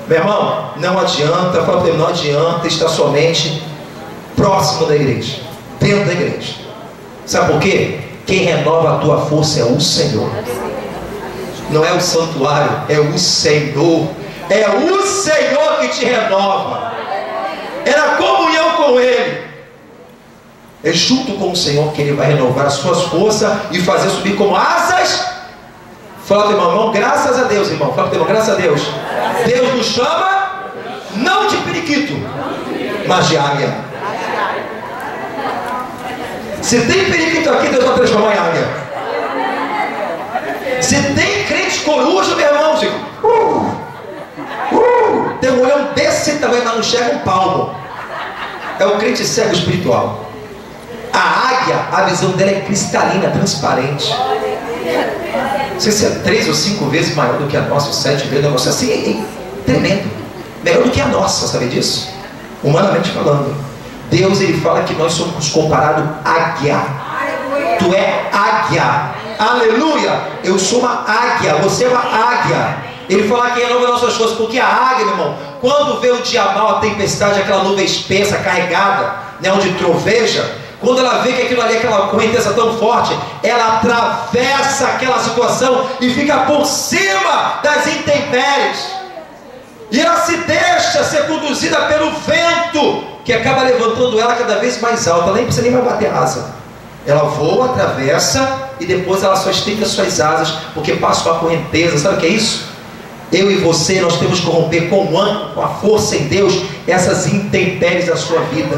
Meu irmão, não adianta, fala para ele, não adianta estar somente próximo da igreja, dentro da igreja. Sabe por quê? Quem renova a tua força é o Senhor. Não é o santuário, é o Senhor. É o Senhor que te renova. É na comunhão com Ele. É junto com o Senhor que Ele vai renovar as suas forças e fazer subir como asas. Fala para o irmão, graças a Deus, irmão. Fala para o irmão, graças a Deus. Deus nos chama não de periquito, mas de águia. Se tem periquito aqui, Deus vai transformar em águia. Se tem crente coruja, meu irmão, fica, tem um olhão desse tamanho, mas não chega um palmo. É o crente cego espiritual. A águia, a visão dela é cristalina, transparente. Não sei se é 3 ou 5 vezes maior do que a nossa, ou 7 vezes, um negócio assim, tremendo. Melhor do que a nossa, sabe disso? Humanamente falando. Deus, Ele fala que nós somos comparados águia. Tu é águia. Aleluia. Eu sou uma águia, você é uma águia. Ele fala que renova nossas forças, porque a águia, meu irmão, quando vê o dia mal, a tempestade, aquela nuvem espessa, carregada, né, onde troveja, quando ela vê que aquilo ali, aquela correnteza tão forte, ela atravessa aquela situação e fica por cima das intempéries. E ela se deixa ser conduzida pelo vento, que acaba levantando ela cada vez mais alta. Ela nem precisa nem mais bater asa. Ela voa, atravessa e depois ela só estica suas asas, porque passa uma correnteza. Sabe o que é isso? Eu e você, nós temos que romper com o ânimo, com a força em Deus, essas intempéries da sua vida.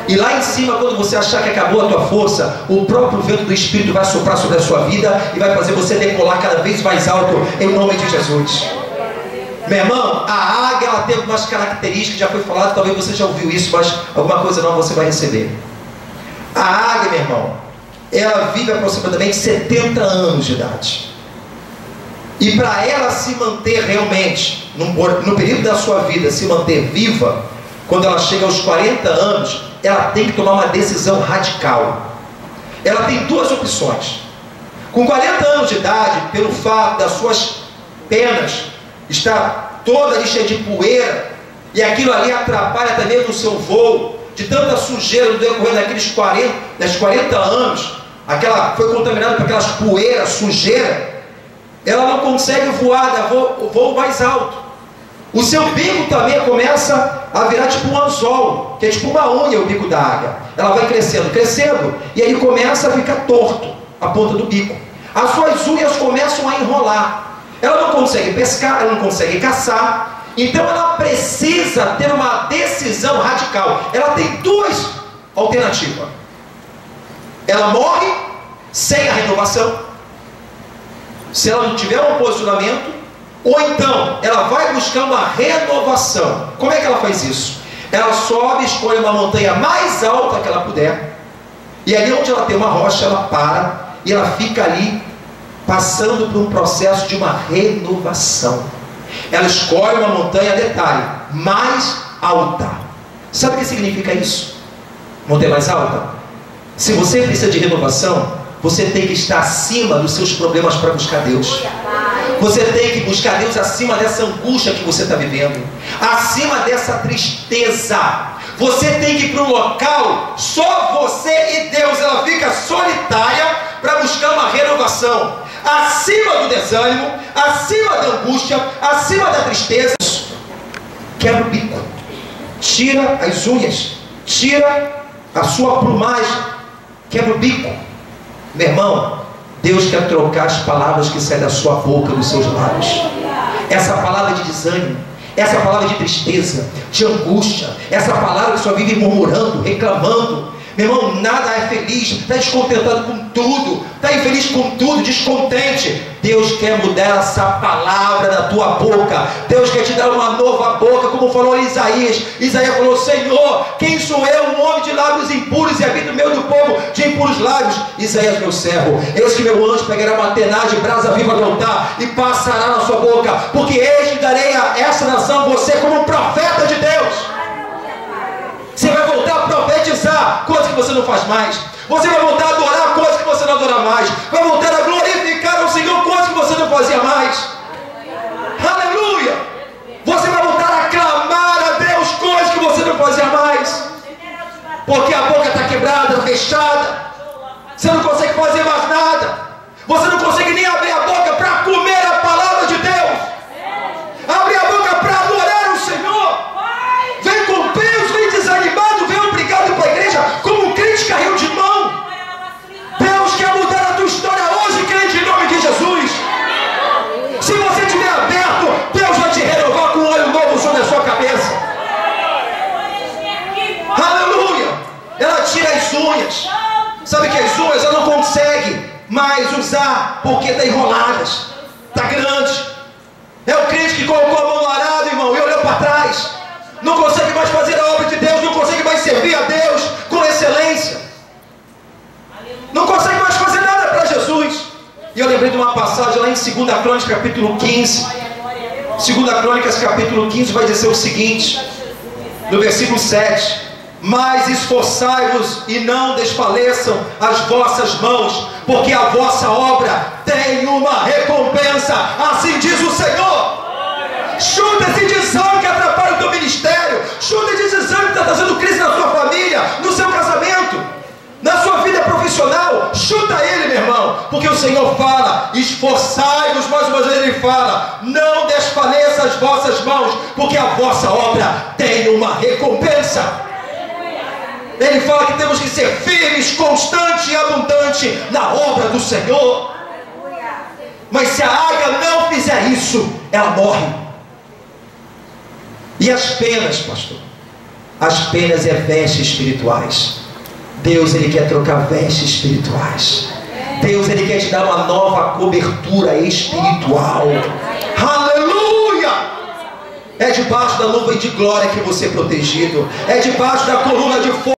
E lá em cima, quando você achar que acabou a tua força, o próprio vento do Espírito vai soprar sobre a sua vida e vai fazer você decolar cada vez mais alto, em nome de Jesus. Meu irmão, a águia, ela tem algumas características, já foi falado, talvez você já ouviu isso, mas alguma coisa nova você vai receber. A águia, meu irmão, ela vive aproximadamente 70 anos de idade. E para ela se manter realmente, no período da sua vida, se manter viva, quando ela chega aos 40 anos, ela tem que tomar uma decisão radical. Ela tem duas opções. Com 40 anos de idade, pelo fato das suas penas estar toda ali cheia de poeira, e aquilo ali atrapalha também no seu voo, de tanta sujeira no decorrer daqueles 40 anos, foi contaminada por aquelas poeiras, sujeira, ela não consegue voar, dá voo mais alto. O seu bico também começa a virar tipo um anzol, que é tipo uma unha o bico da águia. Ela vai crescendo, crescendo, e aí começa a ficar torto a ponta do bico. As suas unhas começam a enrolar. Ela não consegue pescar, ela não consegue caçar. Então ela precisa ter uma decisão radical. Ela tem duas alternativas. Ela morre sem a renovação, se ela não tiver um posicionamento, ou então ela vai buscar uma renovação. Como é que ela faz isso? Ela sobe, escolhe uma montanha mais alta que ela puder, e ali onde ela tem uma rocha, ela para e ela fica ali passando por um processo de uma renovação. Ela escolhe uma montanha, detalhe, mais alta. Sabe o que significa isso? Montanha mais alta? Se você precisa de renovação, você tem que estar acima dos seus problemas para buscar Deus. Você tem que buscar Deus acima dessa angústia que você está vivendo, acima dessa tristeza. Você tem que ir para um local, só você e Deus. Ela fica solitária para buscar uma renovação, acima do desânimo, acima da angústia, acima da tristeza. Quebra o bico, tira as unhas, tira a sua plumagem, quebra o bico. Meu irmão, Deus quer trocar as palavras que saem da sua boca, dos seus lábios. Essa palavra de desânimo, essa palavra de tristeza, de angústia, essa palavra que só vive murmurando, reclamando. Meu irmão, nada é feliz, está descontentado com tudo, está infeliz com tudo, descontente. Deus quer mudar essa palavra da tua boca. Deus quer te dar uma nova boca, como falou Isaías. Isaías falou: Senhor, quem sou eu, um homem de lábios impuros, e habito no meio do povo de impuros lábios? Isaías, meu servo, eis que meu anjo pegará uma tenaz de brasa viva do altar e passará na sua boca, porque eis que darei a essa nação você como um profeta de Deus. Você vai voltar a profetizar coisas que você não faz mais. Você vai voltar a adorar coisas que você não adora mais. Vai voltar a glorificar ao Senhor coisas que você não fazia mais. Aleluia! Você vai voltar a clamar a Deus coisas que você não fazia mais. Porque a boca está quebrada, fechada. Você não consegue fazer mais nada. Você não consegue nem abrir a boca para comer a palavra de Deus. Abre a boca para adorar o Senhor. Vem com peso, vem desanimado, vem obrigado para a igreja como um crente carrinho de mão. Deus quer mudar a tua história hoje, crente, em nome de Jesus. Se você estiver aberto, Deus vai te renovar com um óleo novo sobre a sua cabeça. Aleluia! Ela tira as unhas. Sabe que as unhas ela não consegue mais usar porque está enroladas, está grande. É o crente que colocou a mão no arado, irmão, e olhou para trás. Não consegue mais fazer a obra de Deus, não consegue mais servir a Deus com excelência. Não consegue mais fazer nada para Jesus. E eu lembrei de uma passagem lá em 2 Crônicas, capítulo 15. 2 Crônicas, capítulo 15, vai dizer o seguinte, no versículo 7. Mas esforçai-vos e não desfaleçam as vossas mãos, porque a vossa obra tem uma recompensa, assim diz o Senhor. Chuta esse desânimo que atrapalha o teu ministério. Chuta esse desânimo que está trazendo crise na sua família, no seu casamento, na sua vida profissional. Chuta ele, meu irmão, porque o Senhor fala: esforçai-vos, mais uma vez ele fala: não desfaleça as vossas mãos, porque a vossa obra tem uma recompensa. Ele fala que temos que ser firmes, constantes e abundantes na obra do Senhor. Mas se a águia não fizer isso, ela morre. E as penas, pastor? As penas é vestes espirituais. Deus, Ele quer trocar vestes espirituais. Deus, Ele quer te dar uma nova cobertura espiritual. Aleluia! É debaixo da nuvem de glória que você é protegido. É debaixo da coluna de fogo